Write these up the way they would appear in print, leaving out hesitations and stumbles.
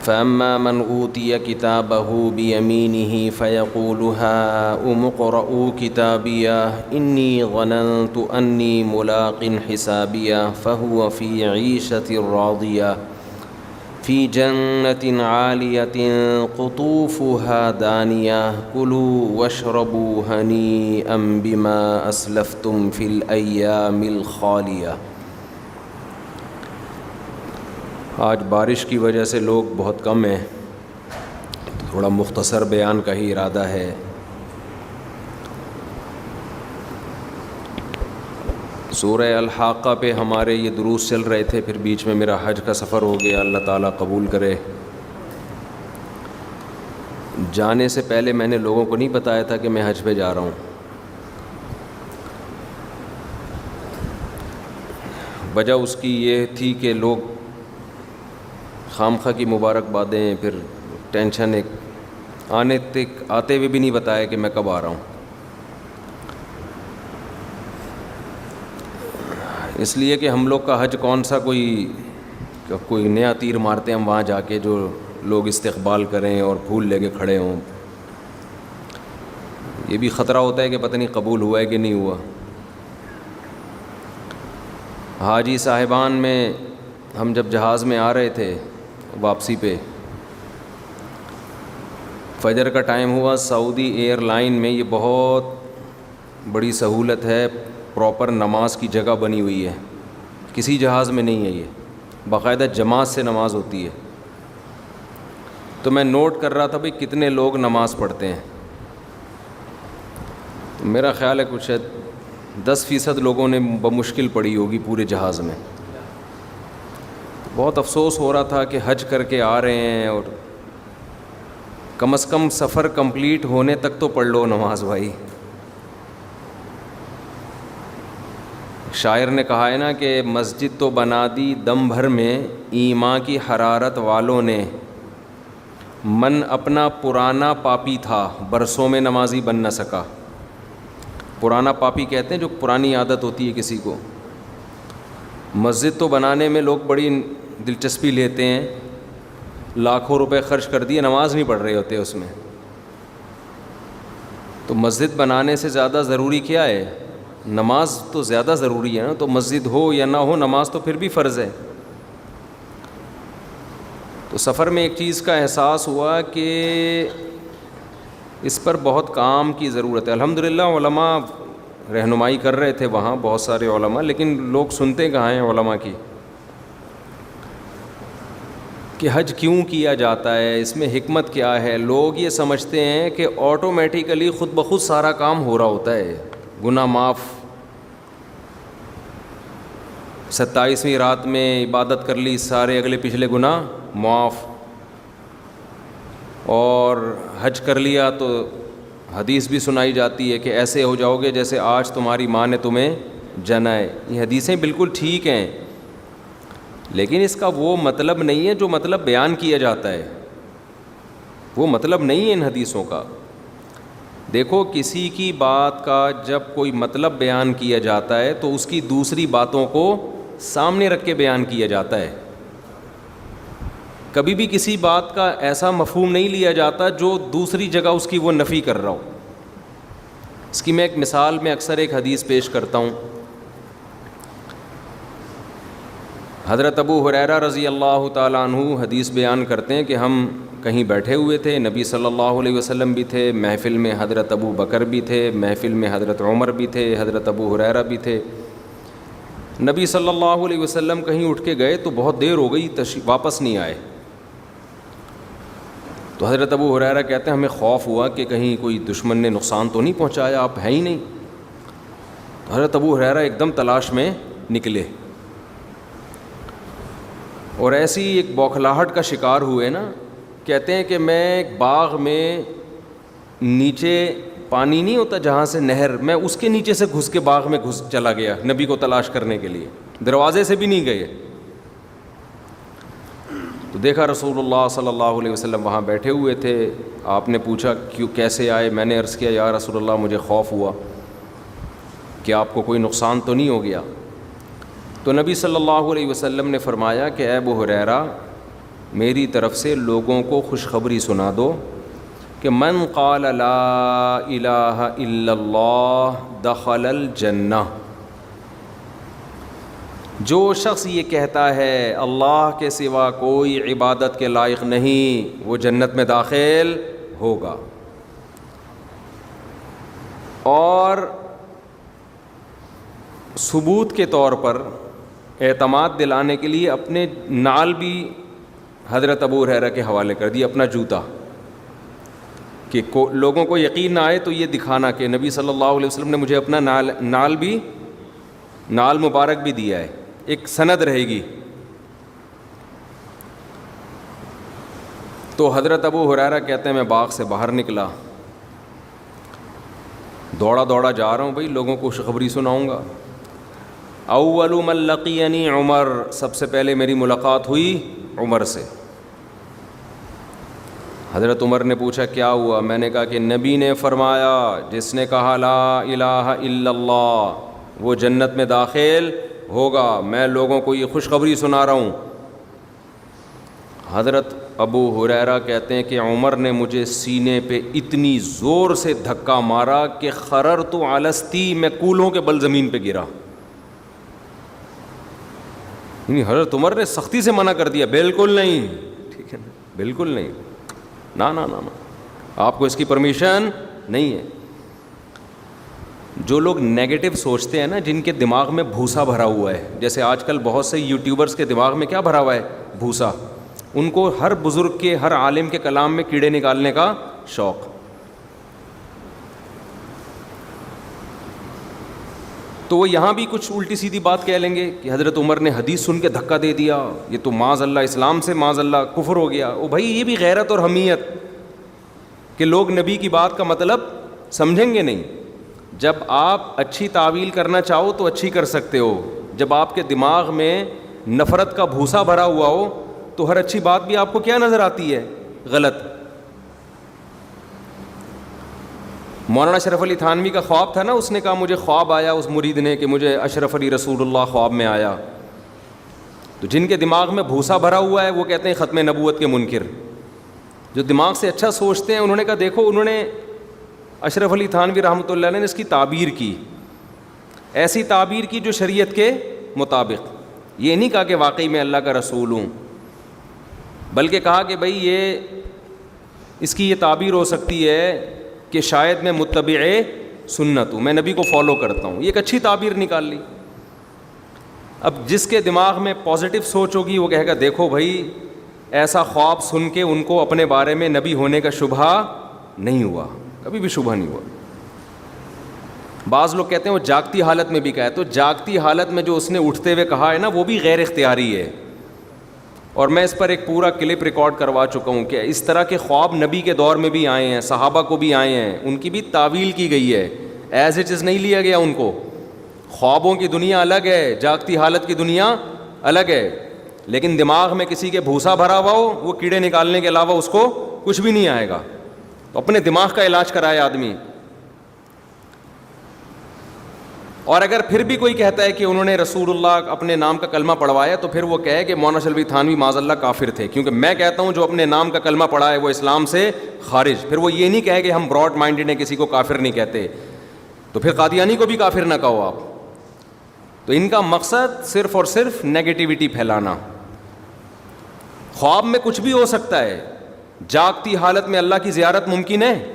فأما من أوتي كتابه بيمينه فيقول هاؤم اقرءوا كتابيه إني ظننت أني ملاق حسابيه فهو في عيشة راضية في جنة عالية قطوفها دانية كلوا واشربوا هنيئا بما أسلفتم في الأيام الخالية۔ آج بارش کی وجہ سے لوگ بہت کم ہیں، تھوڑا مختصر بیان کا ہی ارادہ ہے۔ سورہ الحاقہ پہ ہمارے یہ دروس چل رہے تھے، پھر بیچ میں میرا حج کا سفر ہو گیا، اللہ تعالیٰ قبول کرے۔ جانے سے پہلے میں نے لوگوں کو نہیں بتایا تھا کہ میں حج پہ جا رہا ہوں۔ وجہ اس کی یہ تھی کہ لوگ خامخواہ کی مبارکبادیں، پھر ٹینشن، ایک آتے ہوئے بھی نہیں بتایا کہ میں کب آ رہا ہوں۔ اس لیے کہ ہم لوگ کا حج کون سا کوئی نیا تیر مارتے ہیں ہم وہاں جا کے جو لوگ استقبال کریں اور پھول لے کے کھڑے ہوں۔ یہ بھی خطرہ ہوتا ہے کہ پتہ نہیں قبول ہوا ہے کہ نہیں ہوا۔ حاجی صاحبان میں ہم جب جہاز میں آ رہے تھے واپسی پہ، فجر کا ٹائم ہوا، سعودی ایئر لائن میں یہ بہت بڑی سہولت ہے، پراپر نماز کی جگہ بنی ہوئی ہے، کسی جہاز میں نہیں ہے، یہ باقاعدہ جماعت سے نماز ہوتی ہے۔ تو میں نوٹ کر رہا تھا بھئی کتنے لوگ نماز پڑھتے ہیں، تو میرا خیال ہے کچھ 10% لوگوں نے بمشکل پڑھی ہوگی پورے جہاز میں۔ بہت افسوس ہو رہا تھا کہ حج کر کے آ رہے ہیں اور کم از کم سفر کمپلیٹ ہونے تک تو پڑھ لو نماز بھائی۔ شاعر نے کہا ہے نا کہ مسجد تو بنا دی دم بھر میں ایمان کی حرارت والوں نے، من اپنا پرانا پاپی تھا برسوں میں نمازی بن نہ سکا۔ پرانا پاپی کہتے ہیں جو پرانی عادت ہوتی ہے کسی کو۔ مسجد تو بنانے میں لوگ بڑی دلچسپی لیتے ہیں، لاکھوں روپے خرچ کر دیے، نماز نہیں پڑھ رہے ہوتے اس میں۔ تو مسجد بنانے سے زیادہ ضروری کیا ہے؟ نماز تو زیادہ ضروری ہے نا، تو مسجد ہو یا نہ ہو نماز تو پھر بھی فرض ہے۔ تو سفر میں ایک چیز کا احساس ہوا کہ اس پر بہت کام کی ضرورت ہے۔ الحمدللہ علماء رہنمائی کر رہے تھے وہاں، بہت سارے علماء، لیکن لوگ سنتے کہاں ہیں علماء کی، کہ حج کیوں کیا جاتا ہے، اس میں حکمت کیا ہے۔ لوگ یہ سمجھتے ہیں کہ آٹومیٹیکلی خود بخود سارا کام ہو رہا ہوتا ہے، گناہ معاف، 27ویں رات میں عبادت کر لی، سارے اگلے پچھلے گناہ معاف، اور حج کر لیا تو حدیث بھی سنائی جاتی ہے کہ ایسے ہو جاؤ گے جیسے آج تمہاری ماں نے تمہیں جنا ہے۔ یہ حدیثیں بالکل ٹھیک ہیں، لیکن اس کا وہ مطلب نہیں ہے جو مطلب بیان کیا جاتا ہے، وہ مطلب نہیں ہے ان حدیثوں کا۔ دیکھو کسی کی بات کا جب کوئی مطلب بیان کیا جاتا ہے تو اس کی دوسری باتوں کو سامنے رکھ کے بیان کیا جاتا ہے۔ کبھی بھی کسی بات کا ایسا مفہوم نہیں لیا جاتا جو دوسری جگہ اس کی وہ نفی کر رہا ہو۔ اس کی میں ایک مثال میں اکثر ایک حدیث پیش کرتا ہوں۔ حضرت ابو ہریرہ رضی اللہ تعالیٰ عنہ حدیث بیان کرتے ہیں کہ ہم کہیں بیٹھے ہوئے تھے، نبی صلی اللہ علیہ وسلم بھی تھے، محفل میں حضرت ابو بکر بھی تھے، محفل میں حضرت عمر بھی تھے، حضرت ابو ہریرہ بھی تھے۔ نبی صلی اللہ علیہ وسلم کہیں اٹھ کے گئے تو بہت دیر ہو گئی، واپس نہیں آئے۔ تو حضرت ابو ہریرہ کہتے ہیں ہمیں خوف ہوا کہ کہیں کوئی دشمن نے نقصان تو نہیں پہنچایا، آپ ہیں ہی نہیں۔ تو حضرت ابو ہریرہ ایک دم تلاش میں نکلے، اور ایسی ایک بوکھلاہٹ کا شکار ہوئے نا، کہتے ہیں کہ میں ایک باغ میں نیچے پانی نہیں ہوتا جہاں سے نہر، میں اس کے نیچے سے گھس کے باغ میں گھس چلا گیا نبی کو تلاش کرنے کے لیے، دروازے سے بھی نہیں گئے۔ تو دیکھا رسول اللہ صلی اللہ علیہ وسلم وہاں بیٹھے ہوئے تھے۔ آپ نے پوچھا کیوں کیسے آئے؟ میں نے عرض کیا یا رسول اللہ مجھے خوف ہوا کہ آپ کو کوئی نقصان تو نہیں ہو گیا۔ تو نبی صلی اللہ علیہ وسلم نے فرمایا کہ اے ابو ہریرہ، میری طرف سے لوگوں کو خوشخبری سنا دو کہ من قال لا الہ الا اللہ دخل الجنہ، جو شخص یہ کہتا ہے اللہ کے سوا کوئی عبادت کے لائق نہیں وہ جنت میں داخل ہوگا۔ اور ثبوت کے طور پر اعتماد دلانے کے لیے اپنے نال بھی حضرت ابو ہریرہ کے حوالے کر دیا، اپنا جوتا، کہ لوگوں کو یقین نہ آئے تو یہ دکھانا کہ نبی صلی اللہ علیہ وسلم نے مجھے اپنا نال مبارک بھی دیا ہے، ایک سند رہے گی۔ تو حضرت ابو ہریرہ کہتے ہیں میں باغ سے باہر نکلا، دوڑا جا رہا ہوں، بھائی لوگوں کو خوشخبری سناؤں گا۔ اول من لقینی عمر، سب سے پہلے میری ملاقات ہوئی عمر سے۔ حضرت عمر نے پوچھا کیا ہوا؟ میں نے کہا کہ نبی نے فرمایا جس نے کہا لا الہ الا اللہ وہ جنت میں داخل ہوگا، میں لوگوں کو یہ خوشخبری سنا رہا ہوں۔ حضرت ابو ہریرہ کہتے ہیں کہ عمر نے مجھے سینے پہ اتنی زور سے دھکا مارا کہ خررت علی استی، میں کولوں کے بل زمین پہ گرا۔ یعنی حضرت عمر نے سختی سے منع کر دیا، بالکل نہیں، ٹھیک ہے نا، بالکل نہیں، نا، آپ کو اس کی پرمیشن نہیں ہے۔ جو لوگ نیگیٹو سوچتے ہیں نا، جن کے دماغ میں بھوسا بھرا ہوا ہے، جیسے آج کل بہت سے یوٹیوبرز کے دماغ میں کیا بھرا ہوا ہے؟ بھوسا۔ ان کو ہر بزرگ کے، ہر عالم کے کلام میں کیڑے نکالنے کا شوق۔ تو وہ یہاں بھی کچھ الٹی سیدھی بات کہہ لیں گے کہ حضرت عمر نے حدیث سن کے دھکا دے دیا، یہ تو معاذ اللہ اسلام سے معاذ اللہ کفر ہو گیا۔ او بھائی، یہ بھی غیرت اور حمیت کہ لوگ نبی کی بات کا مطلب سمجھیں گے نہیں۔ جب آپ اچھی تعویل کرنا چاہو تو اچھی کر سکتے ہو، جب آپ کے دماغ میں نفرت کا بھوسا بھرا ہوا ہو تو ہر اچھی بات بھی آپ کو کیا نظر آتی ہے؟ غلط۔ مولانا اشرف علی تھانوی کا خواب تھا نا، اس نے کہا مجھے خواب آیا، اس مرید نے، کہ مجھے اشرف علی رسول اللہ خواب میں آیا۔ تو جن کے دماغ میں بھوسا بھرا ہوا ہے وہ کہتے ہیں ختم نبوت کے منکر۔ جو دماغ سے اچھا سوچتے ہیں انہوں نے کہا دیکھو، انہوں نے اشرف علی تھانوی رحمۃ اللہ علیہ نے اس کی تعبیر کی، ایسی تعبیر کی جو شریعت کے مطابق، یہ نہیں کہا کہ واقعی میں اللہ کا رسول ہوں، بلکہ کہا کہ بھئی یہ اس کی یہ تعبیر ہو سکتی ہے کہ شاید میں متبع سنت ہوں، میں نبی کو فالو کرتا ہوں۔ یہ ایک اچھی تعبیر نکال لی۔ اب جس کے دماغ میں پازیٹیو سوچ ہوگی وہ کہے گا دیکھو بھائی، ایسا خواب سن کے ان کو اپنے بارے میں نبی ہونے کا شبہ نہیں ہوا، کبھی بھی شبہ نہیں ہوا۔ بعض لوگ کہتے ہیں وہ جاگتی حالت میں بھی کہا ہے، تو جاگتی حالت میں جو اس نے اٹھتے ہوئے کہا ہے نا، وہ بھی غیر اختیاری ہے، اور میں اس پر ایک پورا کلپ ریکارڈ کروا چکا ہوں کہ اس طرح کے خواب نبی کے دور میں بھی آئے ہیں، صحابہ کو بھی آئے ہیں، ان کی بھی تعویل کی گئی ہے، ایز اٹ از نہیں لیا گیا ان کو۔ خوابوں کی دنیا الگ ہے، جاگتی حالت کی دنیا الگ ہے، لیکن دماغ میں کسی کے بھوسا بھرا ہوا ہو، وہ کیڑے نکالنے کے علاوہ اس کو کچھ بھی نہیں آئے گا۔ تو اپنے دماغ کا علاج کرائے آدمی۔ اور اگر پھر بھی کوئی کہتا ہے کہ انہوں نے رسول اللہ اپنے نام کا کلمہ پڑھوایا، تو پھر وہ کہے کہ مولانا اشرف علی تھانوی معاذ اللہ کافر تھے، کیونکہ میں کہتا ہوں جو اپنے نام کا کلمہ پڑھا ہے وہ اسلام سے خارج۔ پھر وہ یہ نہیں کہے کہ ہم براڈ مائنڈڈ ہیں، کسی کو کافر نہیں کہتے، تو پھر قادیانی کو بھی کافر نہ کہو آپ۔ تو ان کا مقصد صرف اور صرف نیگیٹیوٹی پھیلانا۔ خواب میں کچھ بھی ہو سکتا ہے، جاگتی حالت میں اللہ کی زیارت ممکن ہے؟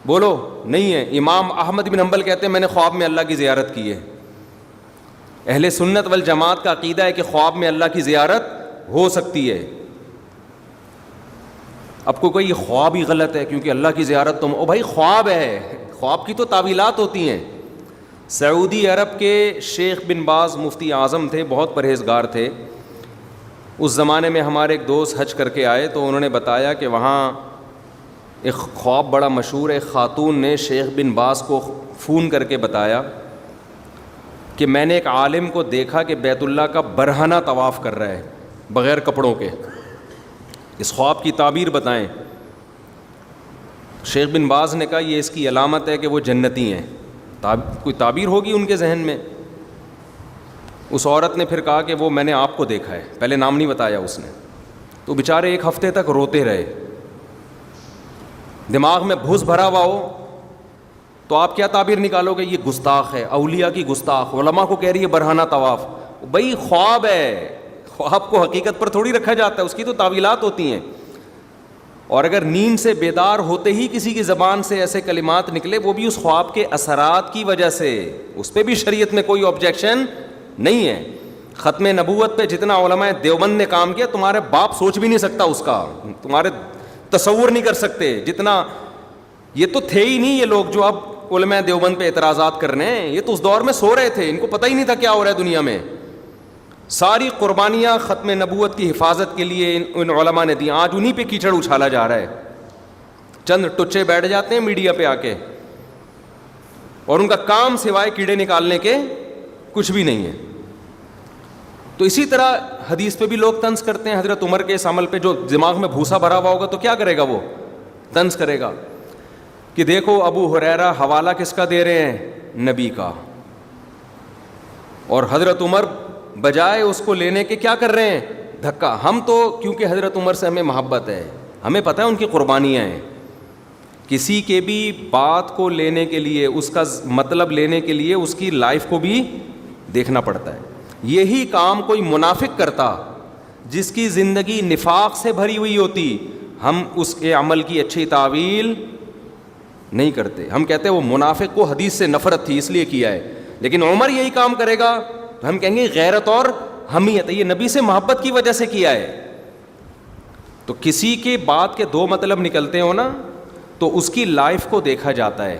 بولو نہیں ہے۔ امام احمد بن حنبل کہتے ہیں میں نے خواب میں اللہ کی زیارت کی ہے۔ اہل سنت والجماعت کا عقیدہ ہے کہ خواب میں اللہ کی زیارت ہو سکتی ہے۔ اب کوئی خواب ہی غلط ہے کیونکہ اللہ کی زیارت او بھائی خواب ہے، خواب کی تو تعویلات ہوتی ہیں۔ سعودی عرب کے شیخ بن باز مفتی اعظم تھے، بہت پرہیزگار تھے۔ اس زمانے میں ہمارے ایک دوست حج کر کے آئے تو انہوں نے بتایا کہ وہاں ایک خواب بڑا مشہور ہے۔ خاتون نے شیخ بن باز کو فون کر کے بتایا کہ میں نے ایک عالم کو دیکھا کہ بیت اللہ کا برہنہ طواف کر رہا ہے بغیر کپڑوں کے، اس خواب کی تعبیر بتائیں۔ شیخ بن باز نے کہا یہ اس کی علامت ہے کہ وہ جنتی ہیں۔ کوئی تعبیر ہوگی ان کے ذہن میں۔ اس عورت نے پھر کہا کہ وہ میں نے آپ کو دیکھا ہے، پہلے نام نہیں بتایا اس نے۔ تو بیچارے ایک ہفتے تک روتے رہے. دماغ میں بھوس بھرا ہوا ہو تو آپ کیا تعبیر نکالو گے؟ یہ گستاخ ہے، اولیاء کی گستاخ. علماء کو کہہ رہی ہے برہنہ طواف. بھائی خواب ہے، خواب کو حقیقت پر تھوڑی رکھا جاتا ہے، اس کی تو تعویلات ہوتی ہیں. اور اگر نیند سے بیدار ہوتے ہی کسی کی زبان سے ایسے کلمات نکلے، وہ بھی اس خواب کے اثرات کی وجہ سے، اس پہ بھی شریعت میں کوئی آبجیکشن نہیں ہے. ختم نبوت پہ جتنا علماء دیوبند نے کام کیا تمہارے باپ سوچ بھی نہیں سکتا، اس کا تمہارے تصور نہیں کر سکتے جتنا. یہ تو تھے ہی نہیں یہ لوگ جو اب علماء دیوبند پہ اعتراضات کر رہے ہیں، یہ تو اس دور میں سو رہے تھے، ان کو پتہ ہی نہیں تھا کیا ہو رہا ہے دنیا میں. ساری قربانیاں ختم نبوت کی حفاظت کے لیے ان علماء نے دی. آج انہی پہ کیچڑ اچھالا جا رہا ہے. چند ٹچے بیٹھ جاتے ہیں میڈیا پہ آ کے اور ان کا کام سوائے کیڑے نکالنے کے کچھ بھی نہیں ہے. تو اسی طرح حدیث پہ بھی لوگ طنز کرتے ہیں. حضرت عمر کے اس عمل پہ جو دماغ میں بھوسا بھرا ہوا ہوگا تو کیا کرے گا؟ وہ طنز کرے گا کہ دیکھو ابو ہریرہ حوالہ کس کا دے رہے ہیں؟ نبی کا. اور حضرت عمر بجائے اس کو لینے کے کیا کر رہے ہیں؟ دھکا. ہم تو کیونکہ حضرت عمر سے ہمیں محبت ہے، ہمیں پتہ ہے ان کی قربانیاں ہیں. کسی کے بھی بات کو لینے کے لیے، اس کا مطلب لینے کے لیے اس کی لائف کو بھی دیکھنا پڑتا ہے. یہی کام کوئی منافق کرتا جس کی زندگی نفاق سے بھری ہوئی ہوتی، ہم اس کے عمل کی اچھی تعویل نہیں کرتے. ہم کہتے ہیں وہ منافق کو حدیث سے نفرت تھی اس لیے کیا ہے. لیکن عمر یہی کام کرے گا تو ہم کہیں گے غیرت اور حمیت، یہ نبی سے محبت کی وجہ سے کیا ہے. تو کسی کے بات کے دو مطلب نکلتے ہو نا، تو اس کی لائف کو دیکھا جاتا ہے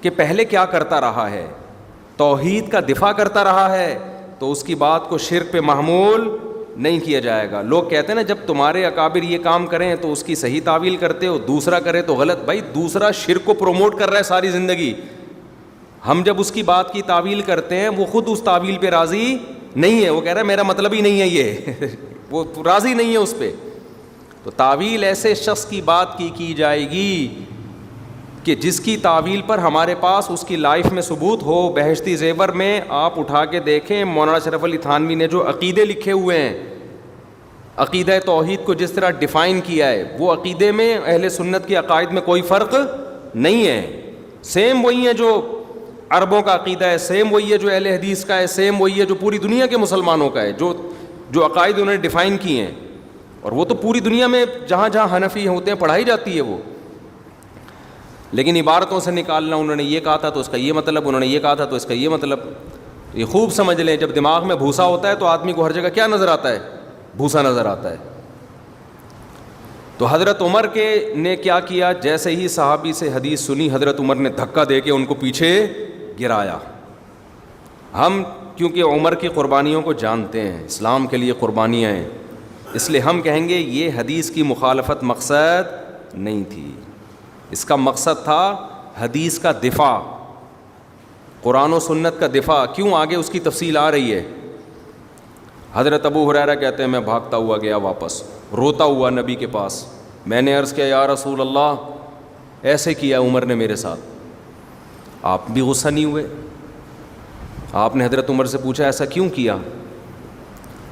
کہ پہلے کیا کرتا رہا ہے. توحید کا دفاع کرتا رہا ہے تو اس کی بات کو شرک پہ محمول نہیں کیا جائے گا. لوگ کہتے ہیں نا جب تمہارے اکابر یہ کام کریں تو اس کی صحیح تعویل کرتے ہو، دوسرا کرے تو غلط. بھائی دوسرا شرک کو پروموٹ کر رہا ہے ساری زندگی. ہم جب اس کی بات کی تعویل کرتے ہیں وہ خود اس تعویل پہ راضی نہیں ہے، وہ کہہ رہا ہے میرا مطلب ہی نہیں ہے یہ وہ راضی نہیں ہے اس پہ. تو تعویل ایسے شخص کی بات کی جائے گی کہ جس کی تعویل پر ہمارے پاس اس کی لائف میں ثبوت ہو. بہشتی زیور میں آپ اٹھا کے دیکھیں مولانا شرف علی تھانوی نے جو عقیدے لکھے ہوئے ہیں، عقیدہ توحید کو جس طرح ڈیفائن کیا ہے، وہ عقیدے میں اہل سنت کے عقائد میں کوئی فرق نہیں ہے. سیم وہی ہے جو عربوں کا عقیدہ ہے، سیم وہی ہے جو اہل حدیث کا ہے، سیم وہی ہے جو پوری دنیا کے مسلمانوں کا ہے. جو عقائد انہوں نے ڈیفائن کیے ہیں، اور وہ تو پوری دنیا میں جہاں جہاں حنفی ہوتے ہیں پڑھائی جاتی ہے وہ. لیکن عبارتوں سے نکالنا، انہوں نے یہ کہا تھا تو اس کا یہ مطلب، انہوں نے یہ کہا تھا تو اس کا یہ مطلب. یہ خوب سمجھ لیں، جب دماغ میں بھوسا ہوتا ہے تو آدمی کو ہر جگہ کیا نظر آتا ہے؟ بھوسا نظر آتا ہے. تو حضرت عمر نے کیا کیا؟ جیسے ہی صحابی سے حدیث سنی، حضرت عمر نے دھکا دے کے ان کو پیچھے گرایا. ہم کیونکہ عمر کی قربانیوں کو جانتے ہیں، اسلام کے لیے قربانیاں ہیں، اس لیے ہم کہیں گے یہ حدیث کی مخالفت مقصد نہیں تھی. اس کا مقصد تھا حدیث کا دفاع، قرآن و سنت کا دفاع. کیوں؟ آگے اس کی تفصیل آ رہی ہے. حضرت ابو ہریرہ کہتے ہیں میں بھاگتا ہوا گیا واپس، روتا ہوا نبی کے پاس. میں نے عرض کیا یا رسول اللہ ایسے کیا عمر نے میرے ساتھ. آپ بھی غصہ نہیں ہوئے؟ آپ نے حضرت عمر سے پوچھا ایسا کیوں کیا؟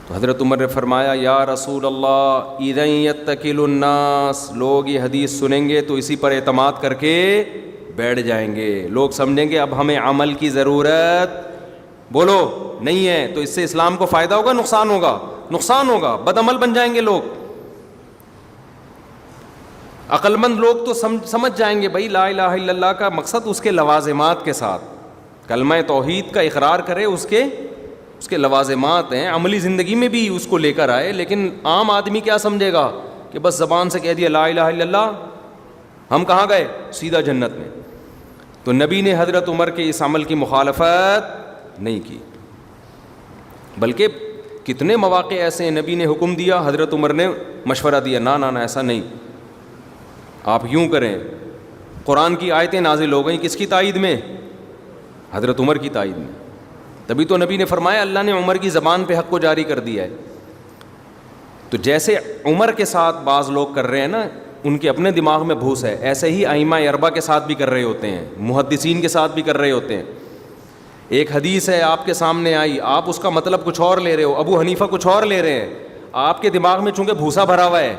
تو حضرت عمر نے فرمایا یا رسول اللہ اذا یتکل الناس، لوگ یہ حدیث سنیں گے تو اسی پر اعتماد کر کے بیٹھ جائیں گے. لوگ سمجھیں گے اب ہمیں عمل کی ضرورت بولو نہیں ہے، تو اس سے اسلام کو فائدہ ہوگا نقصان ہوگا؟ نقصان ہوگا، بد عمل بن جائیں گے لوگ. عقل مند لوگ تو سمجھ جائیں گے بھائی لا الہ الا اللہ کا مقصد اس کے لوازمات کے ساتھ، کلمہ توحید کا اقرار کرے، اس کے لوازمات ہیں، عملی زندگی میں بھی اس کو لے کر آئے. لیکن عام آدمی کیا سمجھے گا کہ بس زبان سے کہہ دیا لا الہ الا اللہ، ہم کہاں گئے؟ سیدھا جنت میں. تو نبی نے حضرت عمر کے اس عمل کی مخالفت نہیں کی، بلکہ کتنے مواقع ایسے ہیں نبی نے حکم دیا، حضرت عمر نے مشورہ دیا نا ایسا نہیں، آپ یوں کریں. قرآن کی آیتیں نازل ہو گئیں کس کی تائید میں؟ حضرت عمر کی تائید میں. تبھی تو نبی نے فرمایا اللہ نے عمر کی زبان پہ حق کو جاری کر دیا ہے. تو جیسے عمر کے ساتھ بعض لوگ کر رہے ہیں نا، ان کے اپنے دماغ میں بھوس ہے، ایسے ہی ائمہ اربعہ کے ساتھ بھی کر رہے ہوتے ہیں، محدثین کے ساتھ بھی کر رہے ہوتے ہیں. ایک حدیث ہے آپ کے سامنے آئی، آپ اس کا مطلب کچھ اور لے رہے ہو، ابو حنیفہ کچھ اور لے رہے ہیں، آپ کے دماغ میں چونکہ بھوسا بھرا ہوا ہے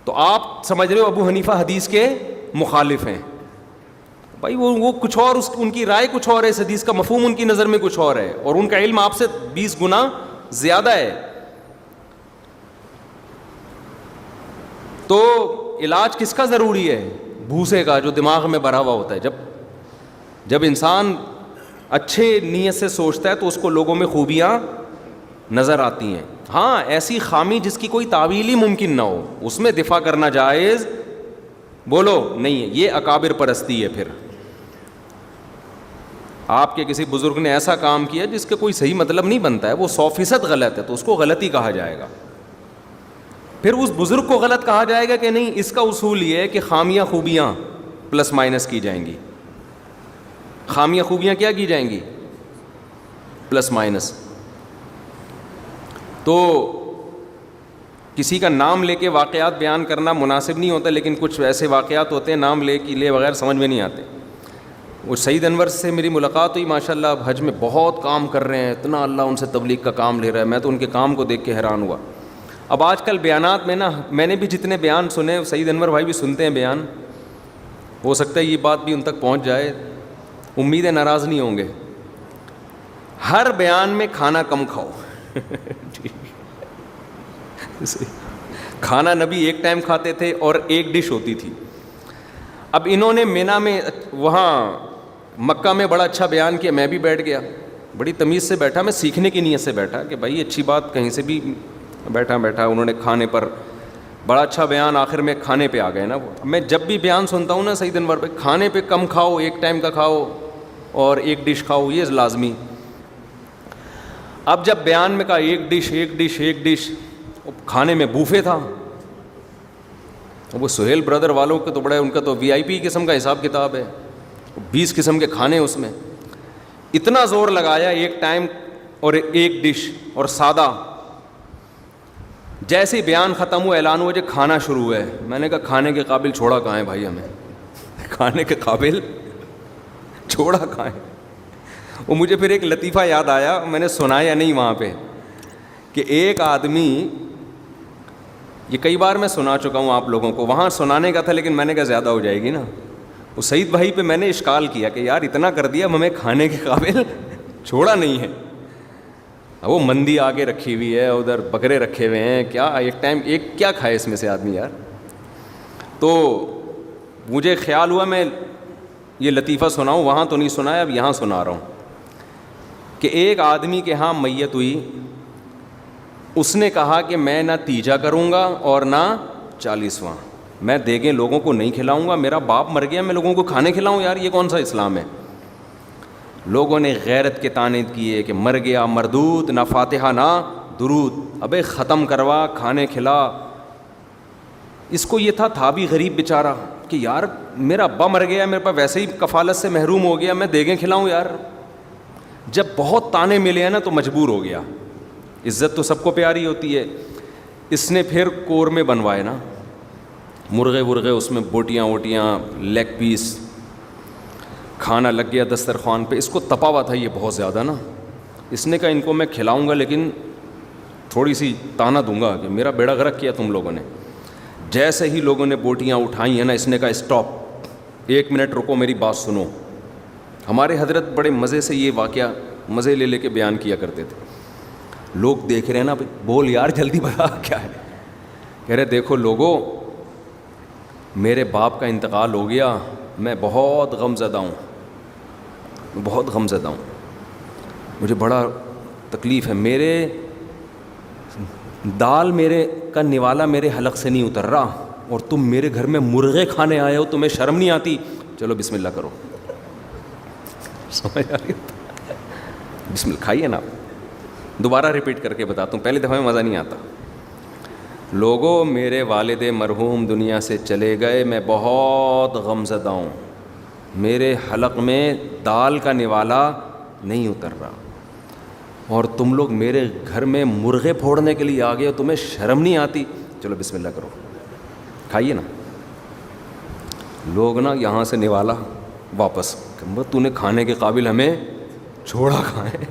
تو آپ سمجھ رہے ہو ابو حنیفہ حدیث کے مخالف ہیں. بھائی وہ کچھ اور, ان کی رائے کچھ اور ہے, اس حدیث کا مفہوم ان کی نظر میں کچھ اور ہے, اور ان کا علم آپ سے 20 گنا زیادہ ہے. تو علاج کس کا ضروری ہے؟ بھوسے کا, جو دماغ میں بھرا ہوا ہوتا ہے. جب انسان اچھے نیت سے سوچتا ہے تو اس کو لوگوں میں خوبیاں نظر آتی ہیں. ہاں ایسی خامی جس کی کوئی تعویل ہی ممکن نہ ہو, اس میں دفاع کرنا جائز بولو نہیں ہے, یہ اکابر پرستی ہے. پھر آپ کے کسی بزرگ نے ایسا کام کیا جس کا کوئی صحیح مطلب نہیں بنتا ہے, وہ 100% غلط ہے, تو اس کو غلطی کہا جائے گا. پھر اس بزرگ کو غلط کہا جائے گا کہ نہیں, اس کا اصول یہ ہے کہ خامیاں خوبیاں پلس مائنس کی جائیں گی. خامیاں خوبیاں کیا کی جائیں گی؟ Plus minus. تو کسی کا نام لے کے واقعات بیان کرنا مناسب نہیں ہوتا, لیکن کچھ ایسے واقعات ہوتے ہیں نام لے بغیر سمجھ میں نہیں آتے. وہ سعید انور سے میری ملاقات ہوئی, ماشاءاللہ اب حج میں بہت کام کر رہے ہیں, اتنا اللہ ان سے تبلیغ کا کام لے رہا ہے, میں تو ان کے کام کو دیکھ کے حیران ہوا. اب آج کل بیانات میں نا, میں نے بھی جتنے بیان سنے, سعید انور بھائی بھی سنتے ہیں بیان, ہو سکتا ہے یہ بات بھی ان تک پہنچ جائے, امیدیں ناراض نہیں ہوں گے. ہر بیان میں کھانا کم کھاؤ. کھانا نبی ایک ٹائم کھاتے تھے اور ایک ڈش ہوتی تھی. اب انہوں نے مینا میں, وہاں مکہ میں بڑا اچھا بیان کیا, میں بھی بیٹھ گیا, بڑی تمیز سے بیٹھا, میں سیکھنے کی نیت سے بیٹھا کہ بھائی اچھی بات کہیں سے بھی بیٹھا. انہوں نے کھانے پر بڑا اچھا بیان, آخر میں کھانے پہ آ گئے نا. میں جب بھی بیان سنتا ہوں نا سعید انور پہ, کھانے پہ کم کھاؤ, ایک ٹائم کا کھاؤ اور ایک ڈش کھاؤ, یہ لازمی. اب جب بیان میں کہا ایک ڈش, کھانے میں بوفے تھا. وہ سہیل بردر والوں کے تو بڑا, ان کا تو VIP قسم کا حساب کتاب ہے, 20 قسم کے کھانے اس میں. اتنا زور لگایا ایک ٹائم اور ایک ڈش اور سادہ. جیسے ہی بیان ختم ہوا, اعلان ہوا جو کھانا شروع ہوا ہے, میں نے کہا کھانے کے قابل چھوڑا کہاں ہے بھائی, ہمیں کھانے کے قابل چھوڑا کہاں ہے. وہ مجھے پھر ایک لطیفہ یاد آیا, میں نے سنایا نہیں وہاں پہ, کہ ایک آدمی, یہ کئی بار میں سنا چکا ہوں آپ لوگوں کو, وہاں سنانے کا تھا لیکن میں نے کہا زیادہ ہو جائے گی نا. وہ سعید بھائی پہ میں نے اشکال کیا کہ یار اتنا کر دیا, ہمیں کھانے کے قابل چھوڑا نہیں ہے. وہ مندی آگے رکھی ہوئی ہے, ادھر بکرے رکھے ہوئے ہیں, کیا ایک ٹائم ایک کیا کھائے اس میں سے آدمی یار. تو مجھے خیال ہوا میں یہ لطیفہ سناؤں, وہاں تو نہیں سنایا, اب یہاں سنا رہا ہوں. کہ ایک آدمی کے ہاں میت ہوئی, اس نے کہا کہ میں نہ تیجا کروں گا اور نہ 40واں, میں دیگیں لوگوں کو نہیں کھلاؤں گا, میرا باپ مر گیا, میں لوگوں کو کھانے کھلاؤں, یار یہ کون سا اسلام ہے. لوگوں نے غیرت کے طعنے کیے کہ مر گیا مردود, نہ فاتحہ نہ درود, ابے ختم کروا, کھانے کھلا. اس کو یہ تھا بھی غریب بیچارہ کہ یار میرا ابا مر گیا, میرے پاس ویسے ہی کفالت سے محروم ہو گیا, میں دیگیں کھلاؤں یار. جب بہت طعنے ملے ہیں نا تو مجبور ہو گیا, عزت تو سب کو پیاری ہوتی ہے. اس نے پھر قورمے بنوائے نا, مرغے, اس میں بوٹیاں ووٹیاں, لیگ پیس, کھانا لگ گیا دسترخوان پہ. اس کو تپا ہوا تھا یہ بہت زیادہ نا, اس نے کہا ان کو میں کھلاؤں گا لیکن تھوڑی سی طعنہ دوں گا کہ میرا بیڑا غرق کیا تم لوگوں نے. جیسے ہی لوگوں نے بوٹیاں اٹھائی ہیں نا, اس نے کہا اسٹاپ, 1 منٹ رکو, میری بات سنو. ہمارے حضرت بڑے مزے سے یہ واقعہ مزے لے کے بیان کیا کرتے تھے. لوگ دیکھ رہے ہیں نا, بول یار جلدی بتا کیا ہے. کہہ رہے دیکھو لوگوں, میرے باپ کا انتقال ہو گیا, میں بہت غمزدہ ہوں, مجھے بڑا تکلیف ہے. میرے دال میرے کا نوالا میرے حلق سے نہیں اتر رہا, اور تم میرے گھر میں مرغے کھانے آئے ہو, تمہیں شرم نہیں آتی؟ چلو بسم اللہ کرو. سمجھ آ رہی, بسم اللہ کھائیے نا. دوبارہ ریپیٹ کر کے بتاتا ہوں, پہلی دفعہ میں مزہ نہیں آتا. لوگوں, میرے والد مرحوم دنیا سے چلے گئے, میں بہت غمزدہ ہوں, میرے حلق میں دال کا نوالا نہیں اتر رہا, اور تم لوگ میرے گھر میں مرغے پھوڑنے کے لیے آ گئے ہو, تمہیں شرم نہیں آتی؟ چلو بسم اللہ کرو, کھائیے نا. لوگ نا یہاں سے نوالا واپس, تو نے کھانے کے قابل ہمیں چھوڑا کھائیں.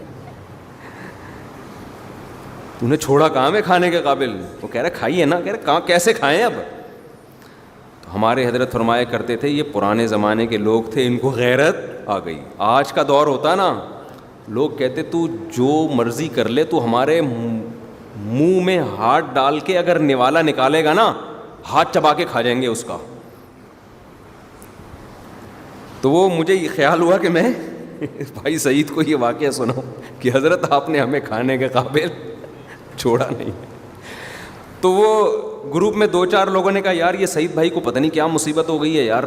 تو نے چھوڑا کہاں ہے کھانے کے قابل؟ وہ کہہ رہے کھائیے نا. کہہ رہے کہاں کیسے کھائیں اب؟ تو ہمارے حضرت فرمایا کرتے تھے یہ پرانے زمانے کے لوگ تھے, ان کو غیرت آ گئی. آج کا دور ہوتا نا, لوگ کہتے تو جو مرضی کر لے, تو ہمارے منہ میں ہاتھ ڈال کے اگر نوالا نکالے گا نا, ہاتھ چبا کے کھا جائیں گے اس کا. تو وہ مجھے یہ خیال ہوا کہ میں بھائی سعید کو یہ واقعہ سناؤں کہ حضرت آپ نے ہمیں کھانے کے قابل چھوڑا نہیں. تو وہ گروپ میں 2-4 لوگوں نے کہا یار یہ سعید بھائی کو پتہ نہیں کیا مصیبت ہو گئی ہے یار,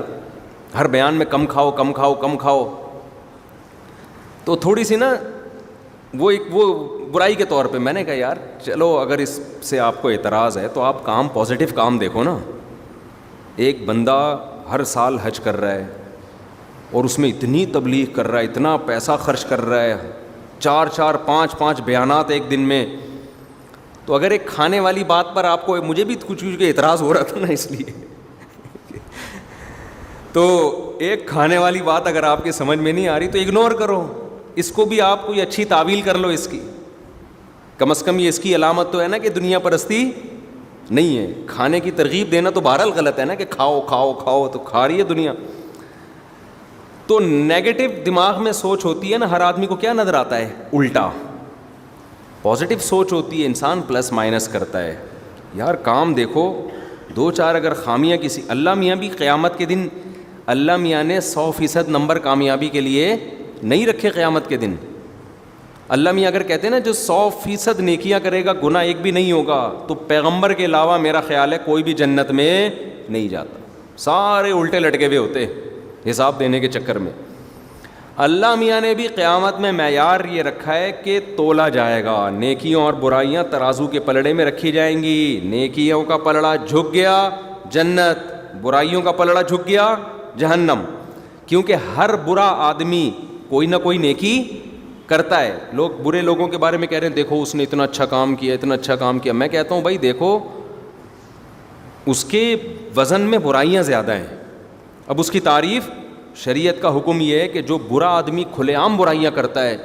ہر بیان میں کم کھاؤ کم کھاؤ کم کھاؤ. تو تھوڑی سی نا وہ برائی کے طور پہ میں نے کہا یار چلو اگر اس سے آپ کو اعتراض ہے تو آپ کام پازیٹیو کام دیکھو نا. ایک بندہ ہر سال حج کر رہا ہے اور اس میں اتنی تبلیغ کر رہا ہے, اتنا پیسہ خرچ کر رہا ہے, 4-4 5-5 بیانات ایک دن میں. تو اگر ایک کھانے والی بات پر آپ کو, مجھے بھی کچھ اعتراض ہو رہا تھا نا اس لیے, تو ایک کھانے والی بات اگر آپ کی سمجھ میں نہیں آ رہی تو اگنور کرو, اس کو بھی آپ کوئی اچھی تعویل کر لو اس کی. کم از کم یہ اس کی علامت تو ہے نا کہ دنیا پرستی نہیں ہے. کھانے کی ترغیب دینا تو بہرحال غلط ہے نا کہ کھاؤ کھاؤ کھاؤ, تو کھا رہی ہے دنیا. تو نیگیٹو دماغ میں سوچ ہوتی ہے نا, ہر آدمی کو کیا نظر آتا ہے الٹا. پازیٹیو سوچ ہوتی ہے, انسان پلس مائنس کرتا ہے. یار کام دیکھو 2-4 اگر خامیاں کسی, اللہ میاں بھی قیامت کے دن, اللہ میاں نے 100% نمبر کامیابی کے لیے نہیں رکھے قیامت کے دن. اللہ میاں اگر کہتے ہیں نا جو 100% نیکیاں کرے گا گناہ ایک بھی نہیں ہوگا, تو پیغمبر کے علاوہ میرا خیال ہے کوئی بھی جنت میں نہیں جاتا. سارے الٹے لٹکے ہوئے ہوتے حساب دینے کے چکر میں. اللہ میاں نے بھی قیامت میں معیار یہ رکھا ہے کہ تولا جائے گا, نیکیوں اور برائیاں ترازو کے پلڑے میں رکھی جائیں گی. نیکیوں کا پلڑا جھک گیا جنت, برائیوں کا پلڑا جھک گیا جہنم. کیونکہ ہر برا آدمی کوئی نہ کوئی نیکی کرتا ہے. لوگ برے لوگوں کے بارے میں کہہ رہے ہیں دیکھو اس نے اتنا اچھا کام کیا, اتنا اچھا کام کیا. میں کہتا ہوں بھائی دیکھو اس کے وزن میں برائیاں زیادہ ہیں. اب اس کی تعریف, شریعت کا حکم یہ ہے کہ جو برا آدمی کھلے عام برائیاں کرتا ہے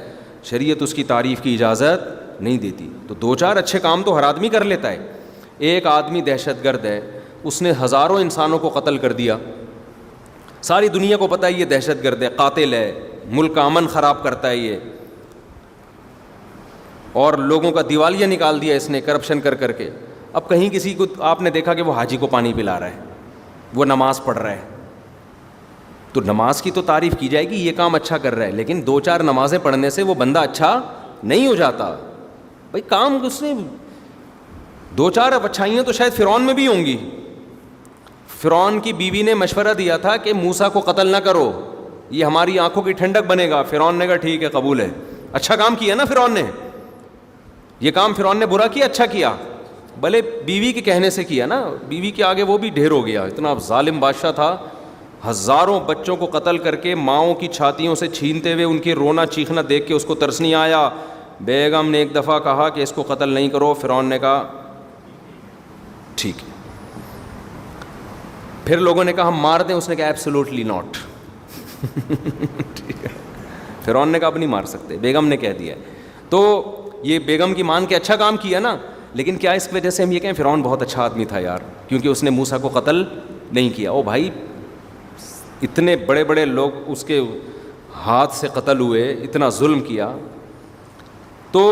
شریعت اس کی تعریف کی اجازت نہیں دیتی. تو 2-4 اچھے کام تو ہر آدمی کر لیتا ہے. ایک آدمی دہشت گرد ہے, اس نے ہزاروں انسانوں کو قتل کر دیا, ساری دنیا کو پتہ ہے یہ دہشت گرد ہے, قاتل ہے, ملک کا امن خراب کرتا ہے یہ, اور لوگوں کا دیوالیہ نکال دیا اس نے کرپشن کر کر کے. اب کہیں کسی کو آپ نے دیکھا کہ وہ حاجی کو پانی پلا رہا ہے, وہ نماز پڑھ رہا ہے, تو نماز کی تو تعریف کی جائے گی یہ کام اچھا کر رہا ہے, لیکن 2-4 نمازیں پڑھنے سے وہ بندہ اچھا نہیں ہو جاتا. بھائی کام اس نے 2-4 اچھائیاں تو شاید فرعون میں بھی ہوں گی. فرعون کی بیوی نے مشورہ دیا تھا کہ موسیٰ کو قتل نہ کرو, یہ ہماری آنکھوں کی ٹھنڈک بنے گا. فرعون نے کہا ٹھیک ہے قبول ہے. اچھا کام کیا نا فرعون نے, یہ کام فرعون نے برا کیا اچھا کیا, بھلے بیوی کے کہنے سے کیا نا, بیوی کے آگے وہ بھی ڈھیر ہو گیا. اتنا ظالم بادشاہ تھا, ہزاروں بچوں کو قتل کر کے ماؤں کی چھاتیوں سے چھینتے ہوئے ان کے رونا چیخنا دیکھ کے اس کو ترس نہیں آیا. بیگم نے ایک دفعہ کہا کہ اس کو قتل نہیں کرو, فرعون نے کہا ٹھیک ہے. پھر لوگوں نے کہا ہم مار دیں, اس نے کہا ایبسولوٹلی ناٹ. فرعون نے کہا اب نہیں مار سکتے, بیگم نے کہہ دیا. تو یہ بیگم کی مان کے اچھا کام کیا نا, لیکن کیا اس وجہ سے ہم یہ کہیں فرعون بہت اچھا آدمی تھا یار کیونکہ اس نے موسیٰ کو قتل نہیں کیا؟ او بھائی اتنے بڑے بڑے لوگ اس کے ہاتھ سے قتل ہوئے, اتنا ظلم کیا. تو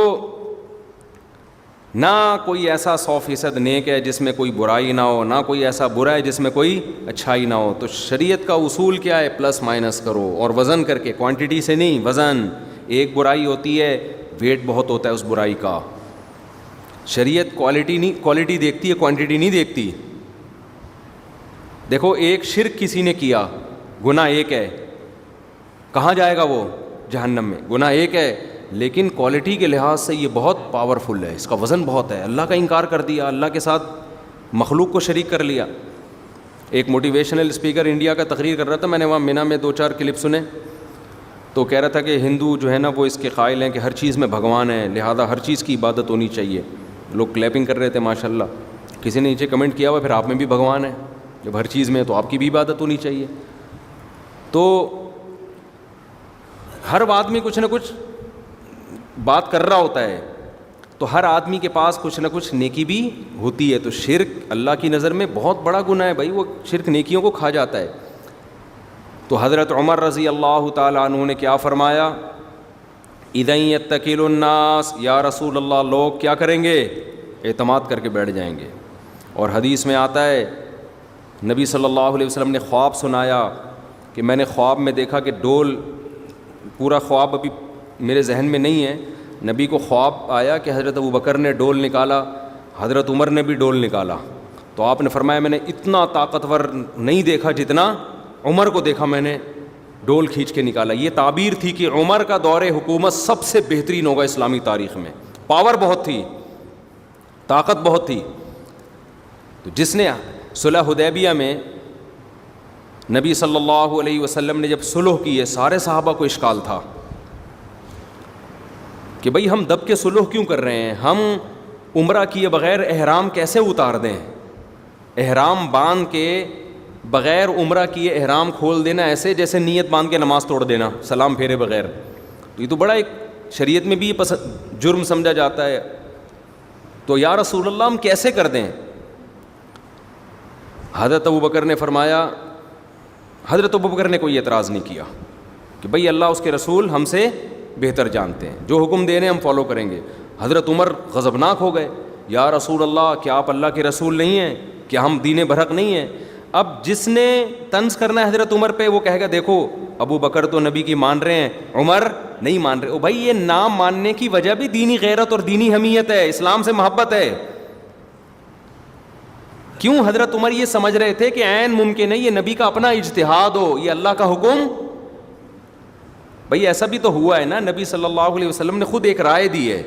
نہ کوئی ایسا 100% نیک ہے جس میں کوئی برائی نہ ہو, نہ کوئی ایسا برا ہے جس میں کوئی اچھائی نہ ہو. تو شریعت کا اصول کیا ہے؟ پلس مائنس کرو, اور وزن کر کے, کوانٹٹی سے نہیں وزن. ایک برائی ہوتی ہے ویٹ بہت ہوتا ہے اس برائی کا. شریعت کوالٹی دیکھتی ہے, کوانٹٹی نہیں دیکھتی. دیکھو ایک شرک کسی نے کیا, گناہ ایک ہے, کہاں جائے گا وہ؟ جہنم میں. گناہ ایک ہے لیکن کوالٹی کے لحاظ سے یہ بہت پاورفل ہے, اس کا وزن بہت ہے. اللہ کا انکار کر دیا, اللہ کے ساتھ مخلوق کو شریک کر لیا. ایک موٹیویشنل اسپیکر انڈیا کا تقریر کر رہا تھا, میں نے وہاں مینا میں 2-4 کلپ سنے, تو کہہ رہا تھا کہ ہندو جو ہے نا وہ اس کے قائل ہیں کہ ہر چیز میں بھگوان ہے, لہذا ہر چیز کی عبادت ہونی چاہیے. لوگ کلیپنگ کر رہے تھے ماشاء اللہ. کسی نے نیچے کمنٹ کیا ہوا پھر آپ میں بھی بھگوان ہے, جب ہر چیز میں ہے تو آپ کی بھی عبادت ہونی چاہیے. تو ہر آدمی کچھ نہ کچھ بات کر رہا ہوتا ہے. تو ہر آدمی کے پاس کچھ نہ کچھ نیکی بھی ہوتی ہے. تو شرک اللہ کی نظر میں بہت بڑا گناہ ہے بھائی, وہ شرک نیکیوں کو کھا جاتا ہے. تو حضرت عمر رضی اللہ تعالیٰ عنہ نے کیا فرمایا, اذن یتکل الناس, یا رسول اللہ لوگ کیا کریں گے, اعتماد کر کے بیٹھ جائیں گے. اور حدیث میں آتا ہے نبی صلی اللہ علیہ وسلم نے خواب سنایا کہ میں نے خواب میں دیکھا کہ ڈول, پورا خواب ابھی میرے ذہن میں نہیں ہے, نبی کو خواب آیا کہ حضرت ابوبکر نے ڈول نکالا, حضرت عمر نے بھی ڈول نکالا. تو آپ نے فرمایا میں نے اتنا طاقتور نہیں دیکھا جتنا عمر کو دیکھا میں نے, ڈول کھینچ کے نکالا. یہ تعبیر تھی کہ عمر کا دور حکومت سب سے بہترین ہوگا اسلامی تاریخ میں, پاور بہت تھی, طاقت بہت تھی. تو جس نے صلح حدیبیہ میں نبی صلی اللہ علیہ وسلم نے جب صلح کی ہے, سارے صحابہ کو اشکال تھا کہ بھئی ہم دب کے صلح کیوں کر رہے ہیں, ہم عمرہ کیے بغیر احرام کیسے اتار دیں, احرام باندھ کے بغیر عمرہ کیے احرام کھول دینا ایسے جیسے نیت باندھ کے نماز توڑ دینا سلام پھیرے بغیر. تو یہ تو بڑا ایک شریعت میں بھی جرم سمجھا جاتا ہے. تو یا رسول اللہ ہم کیسے کر دیں. حضرت ابوبکر نے فرمایا, حضرت ابوبکر نے کوئی اعتراض نہیں کیا کہ بھئی اللہ اس کے رسول ہم سے بہتر جانتے ہیں, جو حکم دے رہے ہیں ہم فالو کریں گے. حضرت عمر غضبناک ہو گئے, یا رسول اللہ کیا آپ اللہ کے رسول نہیں ہیں, کیا ہم دین برحق نہیں ہیں. اب جس نے طنز کرنا ہے حضرت عمر پہ وہ کہے گا دیکھو ابو بکر تو نبی کی مان رہے ہیں, عمر نہیں مان رہے. او بھائی یہ نام ماننے کی وجہ بھی دینی غیرت اور دینی حمیت ہے, اسلام سے محبت ہے. کیوں حضرت عمر یہ سمجھ رہے تھے کہ عین ممکن ہے یہ نبی کا اپنا اجتہاد ہو, یہ اللہ کا حکم. بھائی ایسا بھی تو ہوا ہے نا, نبی صلی اللہ علیہ وسلم نے خود ایک رائے دی ہے,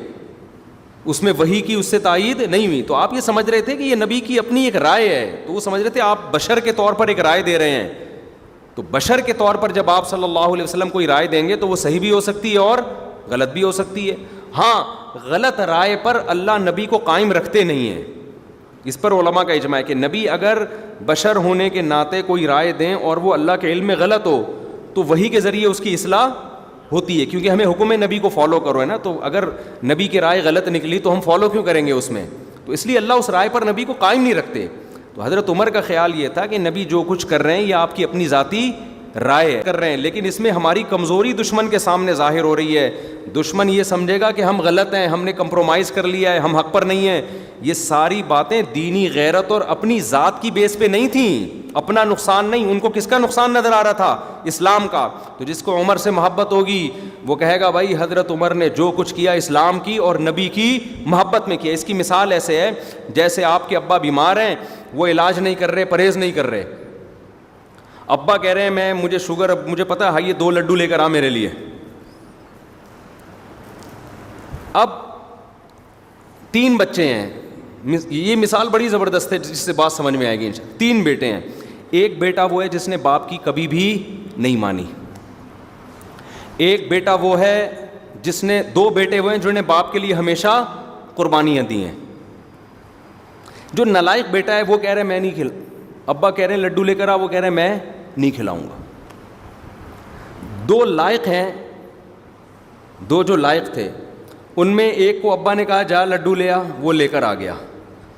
اس میں وحی کی اس سے تائید نہیں ہوئی. تو آپ یہ سمجھ رہے تھے کہ یہ نبی کی اپنی ایک رائے ہے, تو وہ سمجھ رہے تھے آپ بشر کے طور پر ایک رائے دے رہے ہیں. تو بشر کے طور پر جب آپ صلی اللہ علیہ وسلم کوئی رائے دیں گے تو وہ صحیح بھی ہو سکتی ہے اور غلط بھی ہو سکتی ہے. ہاں غلط رائے پر اللہ نبی کو قائم رکھتے نہیں ہیں, اس پر علماء کا اجماع ہے کہ نبی اگر بشر ہونے کے ناطے کوئی رائے دیں اور وہ اللہ کے علم میں غلط ہو تو وحی کے ذریعے اس کی اصلاح ہوتی ہے, کیونکہ ہمیں حکم نبی کو فالو کرو ہے نا. تو اگر نبی کی رائے غلط نکلی تو ہم فالو کیوں کریں گے اس میں, تو اس لیے اللہ اس رائے پر نبی کو قائم نہیں رکھتے. تو حضرت عمر کا خیال یہ تھا کہ نبی جو کچھ کر رہے ہیں یہ آپ کی اپنی ذاتی رائے کر رہے ہیں, لیکن اس میں ہماری کمزوری دشمن کے سامنے ظاہر ہو رہی ہے. دشمن یہ سمجھے گا کہ ہم غلط ہیں, ہم نے کمپرومائز کر لیا ہے, ہم حق پر نہیں ہیں. یہ ساری باتیں دینی غیرت اور اپنی ذات کی بیس پہ نہیں تھیں, اپنا نقصان نہیں. ان کو کس کا نقصان نظر آ رہا تھا, اسلام کا. تو جس کو عمر سے محبت ہوگی وہ کہے گا بھائی حضرت عمر نے جو کچھ کیا اسلام کی اور نبی کی محبت میں کیا. اس کی مثال ایسے ہے جیسے آپ کے ابا بیمار ہیں, وہ علاج نہیں کر رہے, پرہیز نہیں کر رہے. ابا کہہ رہے ہیں مجھے شوگر, مجھے پتا ہے, یہ 2 لڈو لے کر آ میرے لیے. اب 3 بچے ہیں, یہ مثال بڑی زبردست ہے جس سے بات سمجھ میں آئے گی. 3 بیٹے ہیں, ایک بیٹا وہ ہے جس نے باپ کی کبھی بھی نہیں مانی, ایک بیٹا وہ ہے جس نے 2 بیٹے وہ ہیں جنہوں نے باپ کے لیے ہمیشہ قربانیاں دی ہیں. جو نالائق بیٹا ہے وہ کہہ رہے ہیں میں نہیں کھل, ابا کہہ رہے ہیں لڈو لے کر آ, وہ کہہ رہے ہیں میں نہیں کھلاؤں گا. 2 لائق ہیں, 2 جو لائق تھے ان میں ایک کو ابا نے کہا جا لڈو لے آ, وہ لے کر آ گیا.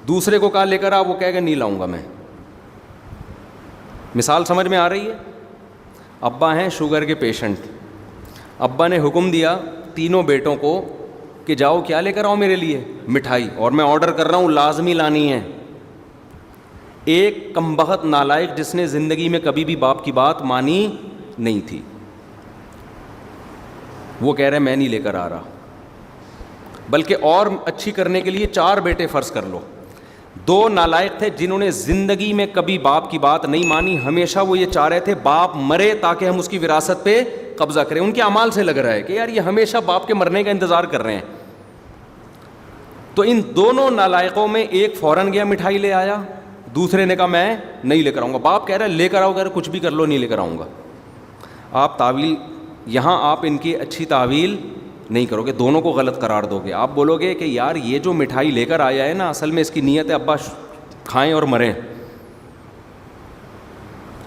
دوسرے کو کہا لے کر آ, وہ کہے گا نہیں لاؤں گا میں. مثال سمجھ میں آ رہی ہے. ابا ہیں شوگر کے پیشنٹ, ابا نے حکم دیا 3 بیٹوں کو کہ جاؤ کیا لے کر آؤ میرے لیے, مٹھائی, اور میں آرڈر کر رہا ہوں لازمی لانی ہے. ایک کمبخت نالائق جس نے زندگی میں کبھی بھی باپ کی بات مانی نہیں تھی, وہ کہہ رہے میں نہیں لے کر آ رہا. بلکہ اور اچھی کرنے کے لیے 4 بیٹے فرض کر لو. 2 نالائق تھے جنہوں نے زندگی میں کبھی باپ کی بات نہیں مانی, ہمیشہ وہ یہ چاہ رہے تھے باپ مرے تاکہ ہم اس کی وراثت پہ قبضہ کریں. ان کے اعمال سے لگ رہا ہے کہ یار یہ ہمیشہ باپ کے مرنے کا انتظار کر رہے ہیں. تو ان دونوں نالائقوں میں ایک فوراً گیا مٹھائی لے آیا, دوسرے نے کہا میں نہیں لے کر آؤں گا. باپ کہہ رہا ہے لے کر آؤ, کہہ رہا کچھ بھی کر لو نہیں لے کر آؤں گا. آپ تعویل یہاں آپ ان کی اچھی تعویل نہیں کرو گے, دونوں کو غلط قرار دو گے. آپ بولو گے کہ یار یہ جو مٹھائی لے کر آیا ہے نا اصل میں اس کی نیت ہے ابا کھائیں اور مریں.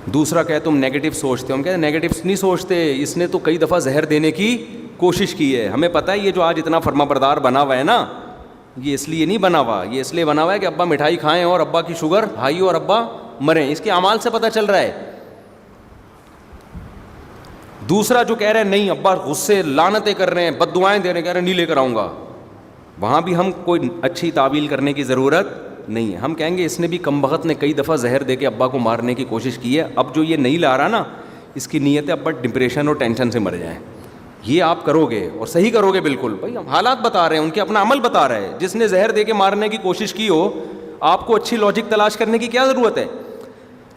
دوسرا کہے تم نیگیٹو سوچتے ہو. ہم کہتے ہیں نیگیٹو نہیں سوچتے, اس نے تو کئی دفعہ زہر دینے کی کوشش کی ہے. ہمیں پتہ ہے یہ جو آج اتنا فرما بردار بنا ہوا ہے نا یہ اس لیے نہیں بنا ہوا, یہ اس لیے بنا ہوا ہے کہ ابا مٹھائی کھائیں اور ابا کی شوگر ہائی ہو اور ابا مریں. اس کے اعمال سے پتہ چل رہا ہے. دوسرا جو کہہ رہے ہیں نہیں ابا غصے لعنتیں کر رہے ہیں, بد دعائیں دے رہے ہیں, کہہ رہے ہیں نہیں لے کر آؤں گا, وہاں بھی ہم کوئی اچھی تعویل کرنے کی ضرورت نہیں ہے. ہم کہیں گے اس نے بھی کم بخت نے کئی دفعہ زہر دے کے ابا کو مارنے کی کوشش کی ہے, اب جو یہ نہیں لا رہا نا اس کی نیت ہے ابا ڈپریشن اور ٹینشن سے مر جائیں. یہ آپ کرو گے اور صحیح کرو گے بالکل. بھائی ہم حالات بتا رہے ہیں, ان کے اپنا عمل بتا رہے ہیں. جس نے زہر دے کے مارنے کی کوشش کی ہو, آپ کو اچھی لاجک تلاش کرنے کی کیا ضرورت ہے.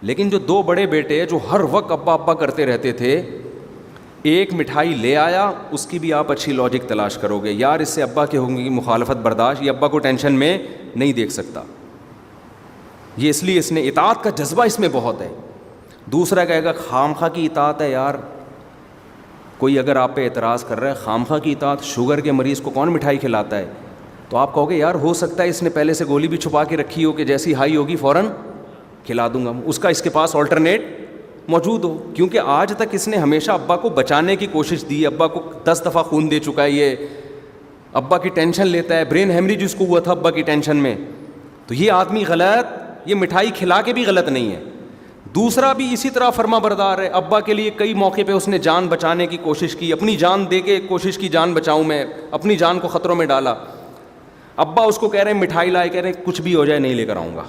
لیکن جو دو بڑے بیٹے جو ہر وقت ابا ابا کرتے رہتے تھے, ایک مٹھائی لے آیا, اس کی بھی آپ اچھی لاجک تلاش کرو گے, یار اس سے ابا کے ہوں گی مخالفت برداشت, یہ ابا کو ٹینشن میں نہیں دیکھ سکتا, یہ اس لیے اس نے اطاعت کا جذبہ اس میں بہت ہے. دوسرا کہے گا خام خواہ کی اطاعت ہے. یار کوئی اگر آپ پہ اعتراض کر رہا ہے خام خواہ کی اطاعت, شوگر کے مریض کو کون مٹھائی کھلاتا ہے, تو آپ کہو گے یار ہو سکتا ہے اس نے پہلے سے گولی بھی چھپا کے رکھی ہو کہ جیسی ہائی ہوگی فوراً کھلا دوں گا, اس کا اس کے پاس آلٹرنیٹ موجود ہو. کیونکہ آج تک اس نے ہمیشہ ابا کو بچانے کی کوشش دی, ابا کو 10 دفعہ خون دے چکا ہے, یہ ابا کی ٹینشن لیتا ہے, برین ہیمریج اس کو ہوا تھا ابا کی ٹینشن میں. تو یہ آدمی غلط, یہ مٹھائی کھلا کے بھی غلط نہیں ہے. دوسرا بھی اسی طرح فرما بردار ہے, ابا کے لیے کئی موقع پہ اس نے جان بچانے کی کوشش کی, اپنی جان دے کے کوشش کی جان بچاؤں میں, اپنی جان کو خطروں میں ڈالا. ابا اس کو کہہ رہے ہیں مٹھائی لائے, کہہ رہے ہیں کچھ بھی ہو جائے نہیں لے کر آؤں گا.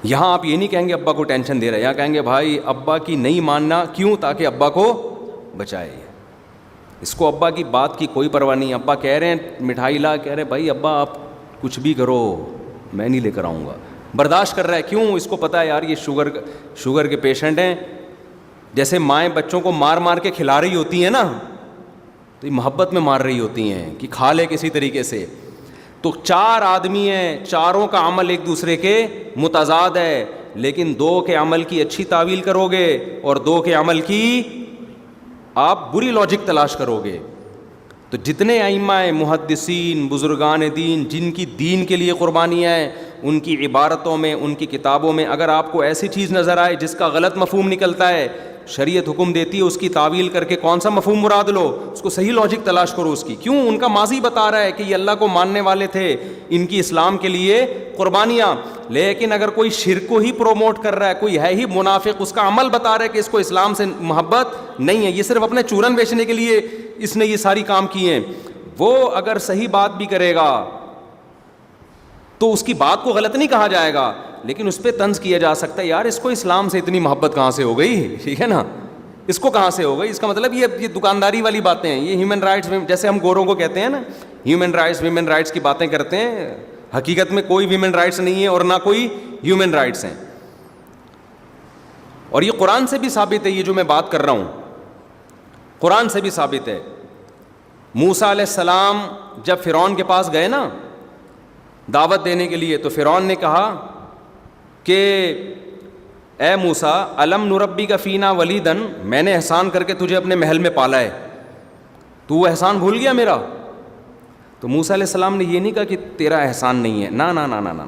یہاں آپ یہ نہیں کہیں گے ابا کو ٹینشن دے رہے, یہاں کہیں گے بھائی ابا کی نہیں ماننا, کیوں, تاکہ ابا کو بچائے. اس کو ابا کی بات کی کوئی پرواہ نہیں. ابا کہہ رہے ہیں مٹھائی لا, کہہ رہے ہیں بھائی ابا آپ کچھ بھی کرو میں نہیں لے کر آؤں گا. برداشت کر رہا ہے, کیوں, اس کو پتہ ہے یار یہ شوگر کے پیشنٹ ہیں. جیسے مائیں بچوں کو مار مار کے کھلا رہی ہوتی ہیں نا, تو یہ محبت میں مار رہی ہوتی ہیں کہ کھا لے کسی طریقے سے. تو 4 آدمی ہیں, چاروں کا عمل ایک دوسرے کے متضاد ہے, لیکن 2 کے عمل کی اچھی تعویل کرو گے اور 2 کے عمل کی آپ بری لاجک تلاش کرو گے. تو جتنے ائمہ ہیں, محدثین, بزرگان دین, جن کی دین کے لیے قربانیاں ہیں, ان کی عبارتوں میں, ان کی کتابوں میں اگر آپ کو ایسی چیز نظر آئے جس کا غلط مفہوم نکلتا ہے, شریعت حکم دیتی ہے اس کی تعویل کر کے کون سا مفہوم مراد لو, اس کو صحیح لاجک تلاش کرو اس کی. کیوں, ان کا ماضی بتا رہا ہے کہ یہ اللہ کو ماننے والے تھے, ان کی اسلام کے لیے قربانیاں. لیکن اگر کوئی شرک کو ہی پروموٹ کر رہا ہے, کوئی ہے ہی منافق, اس کا عمل بتا رہا ہے کہ اس کو اسلام سے محبت نہیں ہے, یہ صرف اپنے چورن بیچنے کے لیے اس نے یہ ساری کام کیے ہیں, وہ اگر صحیح بات بھی کرے گا تو اس کی بات کو غلط نہیں کہا جائے گا, لیکن اس پہ طنز کیا جا سکتا ہے یار اس کو اسلام سے اتنی محبت کہاں سے ہو گئی, ٹھیک ہے نا, اس کو کہاں سے ہو گئی. اس کا مطلب یہ دکانداری والی باتیں ہیں, یہ ہیومن رائٹس, جیسے ہم گوروں کو کہتے ہیں نا ہیومن رائٹس, ویمن رائٹس کی باتیں کرتے ہیں. حقیقت میں کوئی ویمن رائٹس نہیں ہے اور نہ کوئی ہیومن رائٹس ہیں. اور یہ قرآن سے بھی ثابت ہے, یہ جو میں بات کر رہا ہوں قرآن سے بھی ثابت ہے. موسیٰ علیہ السلام جب فرعون کے پاس گئے نا دعوت دینے کے لیے, تو فرعون نے کہا کہ اے موسیٰ الم نربی کا فینا ولیدن, میں نے احسان کر کے تجھے اپنے محل میں پالا ہے, تو وہ احسان بھول گیا میرا. تو موسیٰ علیہ السلام نے یہ نہیں کہا کہ تیرا احسان نہیں ہے, نا نا نا نا نا,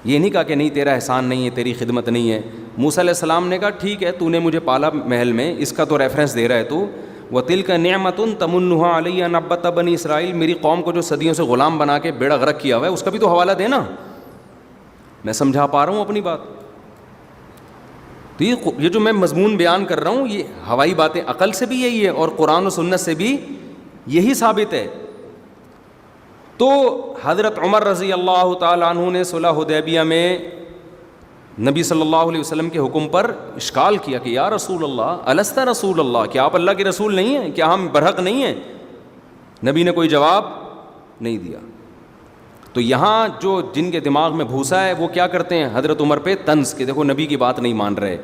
یہ نہیں کہا کہ نہیں تیرا احسان نہیں ہے, تیری خدمت نہیں ہے. موسیٰ علیہ السلام نے کہا ٹھیک ہے تو نے مجھے پالا محل میں, اس کا تو ریفرنس دے رہا ہے تو, وَتِلْكَ نِعْمَةٌ تَمُنُّهَا عَلَيَّ أَنْ عَبَّدْتَ بَنِي اسرائیل, میری قوم کو جو صدیوں سے غلام بنا کے بیڑا غرق کیا ہوا ہے اس کا بھی تو حوالہ دینا. میں سمجھا پا رہا ہوں اپنی بات. تو یہ جو میں مضمون بیان کر رہا ہوں یہ ہوائی باتیں عقل سے بھی یہی ہے اور قرآن و سنت سے بھی یہی ثابت ہے. تو حضرت عمر رضی اللہ تعالیٰ عنہ نے صلح حدیبیہ میں نبی صلی اللہ علیہ وسلم کے حکم پر اشکال کیا کہ یا رسول اللہ الست رسول اللہ, کیا آپ اللہ کے رسول نہیں ہیں, کیا ہم برحق نہیں ہیں. نبی نے کوئی جواب نہیں دیا. تو یہاں جو جن کے دماغ میں بھوسا ہے وہ کیا کرتے ہیں حضرت عمر پہ طنز کہ دیکھو نبی کی بات نہیں مان رہے.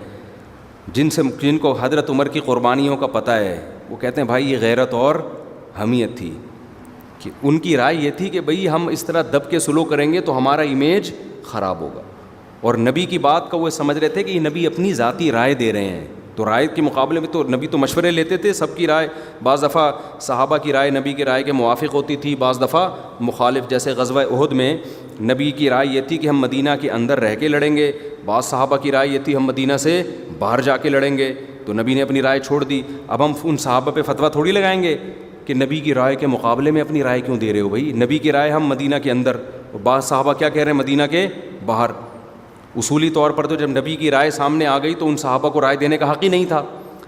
جن کو حضرت عمر کی قربانیوں کا پتہ ہے وہ کہتے ہیں بھائی یہ غیرت اور حمیت تھی, کہ ان کی رائے یہ تھی کہ بھئی ہم اس طرح دب کے سلوک کریں گے تو ہمارا امیج خراب ہوگا. اور نبی کی بات کا وہ سمجھ رہے تھے کہ یہ نبی اپنی ذاتی رائے دے رہے ہیں, تو رائے کے مقابلے میں تو نبی تو مشورے لیتے تھے سب کی رائے. بعض دفعہ صحابہ کی رائے نبی کی رائے کے موافق ہوتی تھی, بعض دفعہ مخالف. جیسے غزوہ احد میں نبی کی رائے یہ تھی کہ ہم مدینہ کے اندر رہ کے لڑیں گے, بعض صحابہ کی رائے یہ تھی ہم مدینہ سے باہر جا کے لڑیں گے, تو نبی نے اپنی رائے چھوڑ دی. اب ہم ان صحابہ پہ فتویٰ تھوڑی لگائیں گے, کہ نبی کی رائے کے مقابلے میں اپنی رائے کیوں دے رہے ہو بھائی؟ نبی کی رائے ہم مدینہ کے اندر، اور بعض صحابہ کیا کہہ رہے ہیں مدینہ کے باہر. اصولی طور پر تو جب نبی کی رائے سامنے آ گئی تو ان صحابہ کو رائے دینے کا حق ہی نہیں تھا،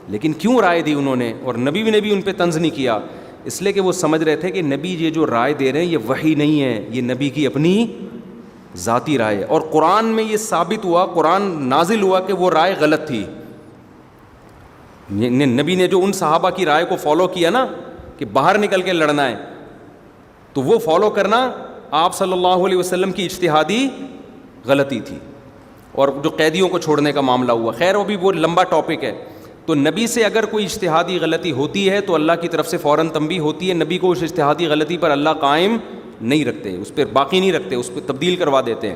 لیکن کیوں رائے دی انہوں نے؟ اور نبی بھی ان پہ طنز نہیں کیا، اس لیے کہ وہ سمجھ رہے تھے کہ نبی یہ جو رائے دے رہے ہیں یہ وحی نہیں ہے، یہ نبی کی اپنی ذاتی رائے ہے. اور قرآن میں یہ ثابت ہوا، قرآن نازل ہوا کہ وہ رائے غلط تھی. نبی نے جو ان صحابہ کی رائے کو فالو کیا نا کہ باہر نکل کے لڑنا ہے، تو وہ فالو کرنا آپ صلی اللہ علیہ وسلم کی اجتہادی غلطی تھی. اور جو قیدیوں کو چھوڑنے کا معاملہ ہوا، خیر وہ لمبا ٹاپک ہے. تو نبی سے اگر کوئی اجتہادی غلطی ہوتی ہے تو اللہ کی طرف سے فوراً تنبیہ ہوتی ہے. نبی کو اس اجتہادی غلطی پر اللہ قائم نہیں رکھتے، اس پہ باقی نہیں رکھتے، اس پہ تبدیل کروا دیتے ہیں.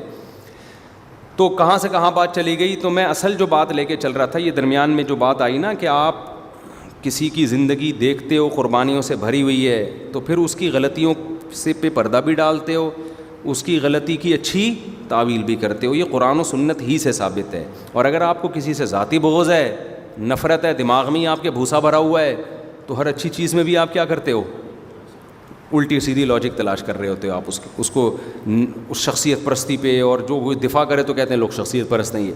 تو کہاں سے کہاں بات چلی گئی؟ تو میں اصل جو بات لے کے چل رہا تھا، یہ درمیان میں جو بات آئی نا کہ آپ کسی کی زندگی دیکھتے ہو قربانیوں سے بھری ہوئی ہے، تو پھر اس کی غلطیوں سے پہ پردہ بھی ڈالتے ہو، اس کی غلطی کی اچھی تعویل بھی کرتے ہو. یہ قرآن و سنت ہی سے ثابت ہے. اور اگر آپ کو کسی سے ذاتی بغض ہے، نفرت ہے، دماغ میں آپ کے بھوسا بھرا ہوا ہے، تو ہر اچھی چیز میں بھی آپ کیا کرتے ہو؟ الٹی سیدھی لاجک تلاش کر رہے ہوتے ہو. آپ اس کو اس شخصیت پرستی پہ، اور جو وہ دفاع کرے تو کہتے ہیں لوگ شخصیت پرست نہیں ہے.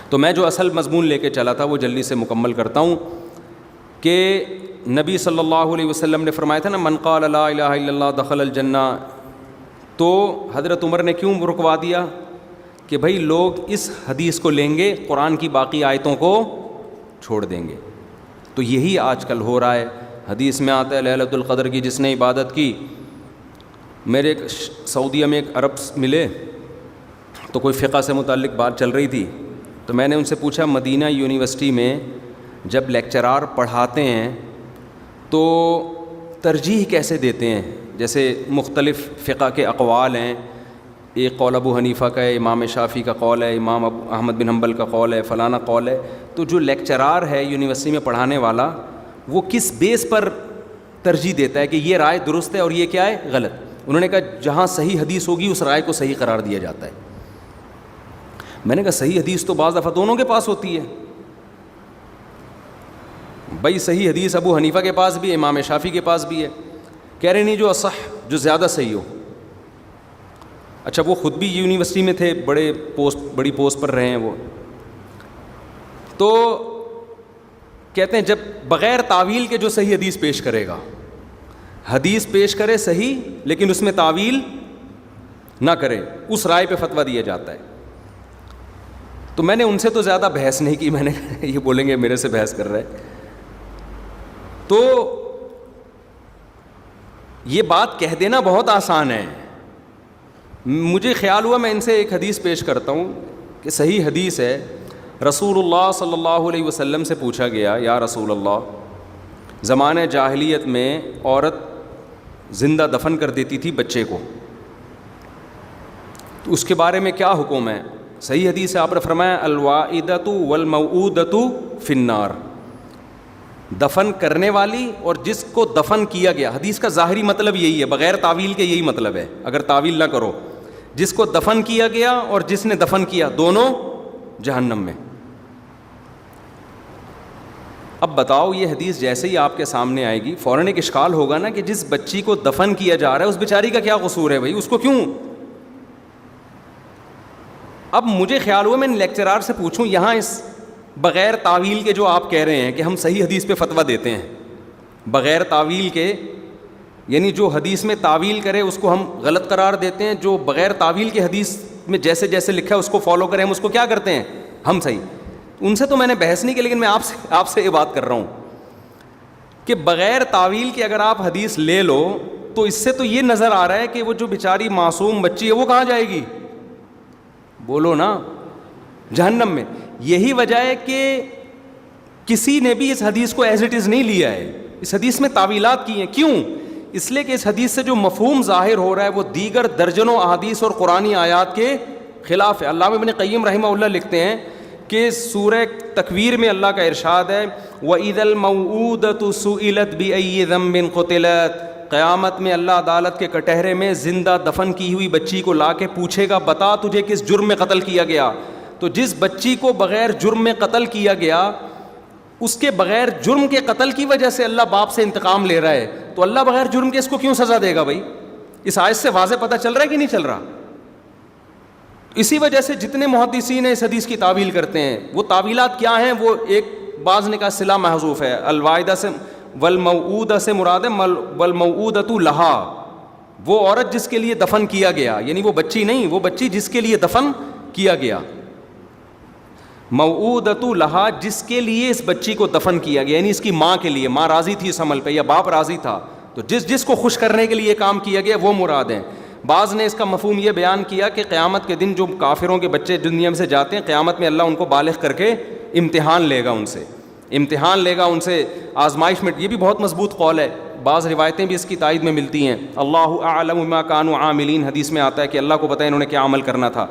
تو میں جو اصل مضمون لے کے چلا تھا وہ جلدی سے مکمل کرتا ہوں کہ نبی صلی اللہ علیہ وسلم نے فرمایا تھا نا من قال لا الہ الا اللہ دخل الجنہ. تو حضرت عمر نے کیوں رکوا دیا کہ بھائی لوگ اس حدیث کو لیں گے، قرآن کی باقی آیتوں کو چھوڑ دیں گے. تو یہی آج کل ہو رہا ہے. حدیث میں آتا ہے لیلۃ القدر کی جس نے عبادت کی. میرے سعودیہ میں ایک عرب ملے تو کوئی فقہ سے متعلق بات چل رہی تھی، تو میں نے ان سے پوچھا مدینہ یونیورسٹی میں جب لیکچرار پڑھاتے ہیں تو ترجیح کیسے دیتے ہیں؟ جیسے مختلف فقہ کے اقوال ہیں، ایک قول ابو حنیفہ کا ہے، امام شافعی کا قول ہے، امام احمد بن حنبل کا قول ہے، فلانا قول ہے. تو جو لیکچرار ہے یونیورسٹی میں پڑھانے والا، وہ کس بیس پر ترجیح دیتا ہے کہ یہ رائے درست ہے اور یہ کیا ہے غلط؟ انہوں نے کہا جہاں صحیح حدیث ہوگی اس رائے کو صحیح قرار دیا جاتا ہے. میں نے کہا صحیح حدیث تو بعض دفعہ دونوں کے پاس ہوتی ہے بھائی. صحیح حدیث ابو حنیفہ کے پاس بھی ہے، امام شافعی کے پاس بھی ہے. کہہ رہے نہیں جو اصح، جو زیادہ صحیح ہو. اچھا وہ خود بھی یونیورسٹی میں تھے، بڑی پوسٹ پر رہے ہیں وہ. تو کہتے ہیں جب بغیر تعویل کے جو صحیح حدیث پیش کرے گا، حدیث پیش کرے صحیح لیکن اس میں تعویل نہ کرے، اس رائے پہ فتویٰ دیا جاتا ہے. تو میں نے ان سے تو زیادہ بحث نہیں کی، میں نے یہ بولیں گے میرے سے بحث کر رہے. تو یہ بات کہہ دینا بہت آسان ہے. مجھے خیال ہوا میں ان سے ایک حدیث پیش کرتا ہوں کہ صحیح حدیث ہے. رسول اللہ صلی اللہ علیہ وسلم سے پوچھا گیا یا رسول اللہ، زمانہ جاہلیت میں عورت زندہ دفن کر دیتی تھی بچے کو، تو اس کے بارے میں کیا حکم ہے؟ صحیح حدیث ہے، آپ نے فرمایا الواعدۃ والموعودۃ فی النار. دفن کرنے والی اور جس کو دفن کیا گیا، حدیث کا ظاہری مطلب یہی ہے، بغیر تعویل کے یہی مطلب ہے، اگر تعویل نہ کرو. جس کو دفن کیا گیا اور جس نے دفن کیا، دونوں جہنم میں. اب بتاؤ یہ حدیث جیسے ہی آپ کے سامنے آئے گی فوراً ایک اشکال ہوگا نا کہ جس بچی کو دفن کیا جا رہا ہے اس بیچاری کا کیا قصور ہے بھائی، اس کو کیوں؟ اب مجھے خیال ہوا میں نے لیکچرار سے پوچھوں یہاں اس بغیر تعویل کے جو آپ کہہ رہے ہیں کہ ہم صحیح حدیث پہ فتویٰ دیتے ہیں بغیر تعویل کے، یعنی جو حدیث میں تعویل کرے اس کو ہم غلط قرار دیتے ہیں، جو بغیر تعویل کے حدیث میں جیسے جیسے لکھا ہے اس کو فالو کریں ہم اس کو کیا کرتے ہیں؟ ہم صحیح. ان سے تو میں نے بحث نہیں کی، لیکن میں آپ سے یہ بات کر رہا ہوں کہ بغیر تعویل کے اگر آپ حدیث لے لو تو اس سے تو یہ نظر آ رہا ہے کہ وہ جو بیچاری معصوم بچی ہے وہ کہاں جائے گی؟ بولو نا، جہنم میں. یہی وجہ ہے کہ کسی نے بھی اس حدیث کو ایز اٹ از نہیں لیا ہے، اس حدیث میں تعویلات کی ہیں. کیوں؟ اس لیے کہ اس حدیث سے جو مفہوم ظاہر ہو رہا ہے وہ دیگر درجنوں احادیث اور قرآنی آیات کے خلاف ہے. علامہ ابن قیم رحمہ اللہ لکھتے ہیں کہ سورہ تکویر میں اللہ کا ارشاد ہے وَإِذَا الْمَوْعُودَةُ سُئِلَتْ بِأَيِّ ذَنبٍ قُتِلَتْ. قیامت میں اللہ عدالت کے کٹہرے میں زندہ دفن کی ہوئی بچی کو لا کے پوچھے گا بتا تجھے کس جرم میں قتل کیا گیا. تو جس بچی کو بغیر جرم میں قتل کیا گیا اس کے بغیر جرم کے قتل کی وجہ سے اللہ باپ سے انتقام لے رہا ہے, تو اللہ بغیر جرم کے اس کو کیوں سزا دے گا بھائی؟ اس آیت سے واضح پتہ چل رہا ہے کہ نہیں چل رہا؟ اسی وجہ سے جتنے محدثین ہیں اس حدیث کی تعویل کرتے ہیں, وہ تعویلات کیا ہیں؟ وہ ایک بعض نے کہا صلہ محذوف ہے, الوالدہ سے والموعودہ سے مراد ہے والموعودۃ لہا, وہ عورت جس کے لیے دفن کیا گیا, یعنی وہ بچی نہیں, وہ بچی جس کے لیے دفن کیا گیا. موعودۃ لہا, جس کے لیے اس بچی کو دفن کیا گیا, یعنی اس کی ماں کے لیے, ماں راضی تھی اس عمل پہ یا باپ راضی تھا, تو جس کو خوش کرنے کے لیے کام کیا گیا وہ مراد ہیں. بعض نے اس کا مفہوم یہ بیان کیا کہ قیامت کے دن جو کافروں کے بچے دنیا میں سے جاتے ہیں, قیامت میں اللہ ان کو بالغ کر کے امتحان لے گا, ان سے آزمائش میں. یہ بھی بہت مضبوط قول ہے, بعض روایتیں بھی اس کی تائید میں ملتی ہیں. اللہ اعلم بما كانوا عاملین, حدیث میں آتا ہے کہ اللہ کو پتہ ہے انہوں نے کیا عمل کرنا تھا,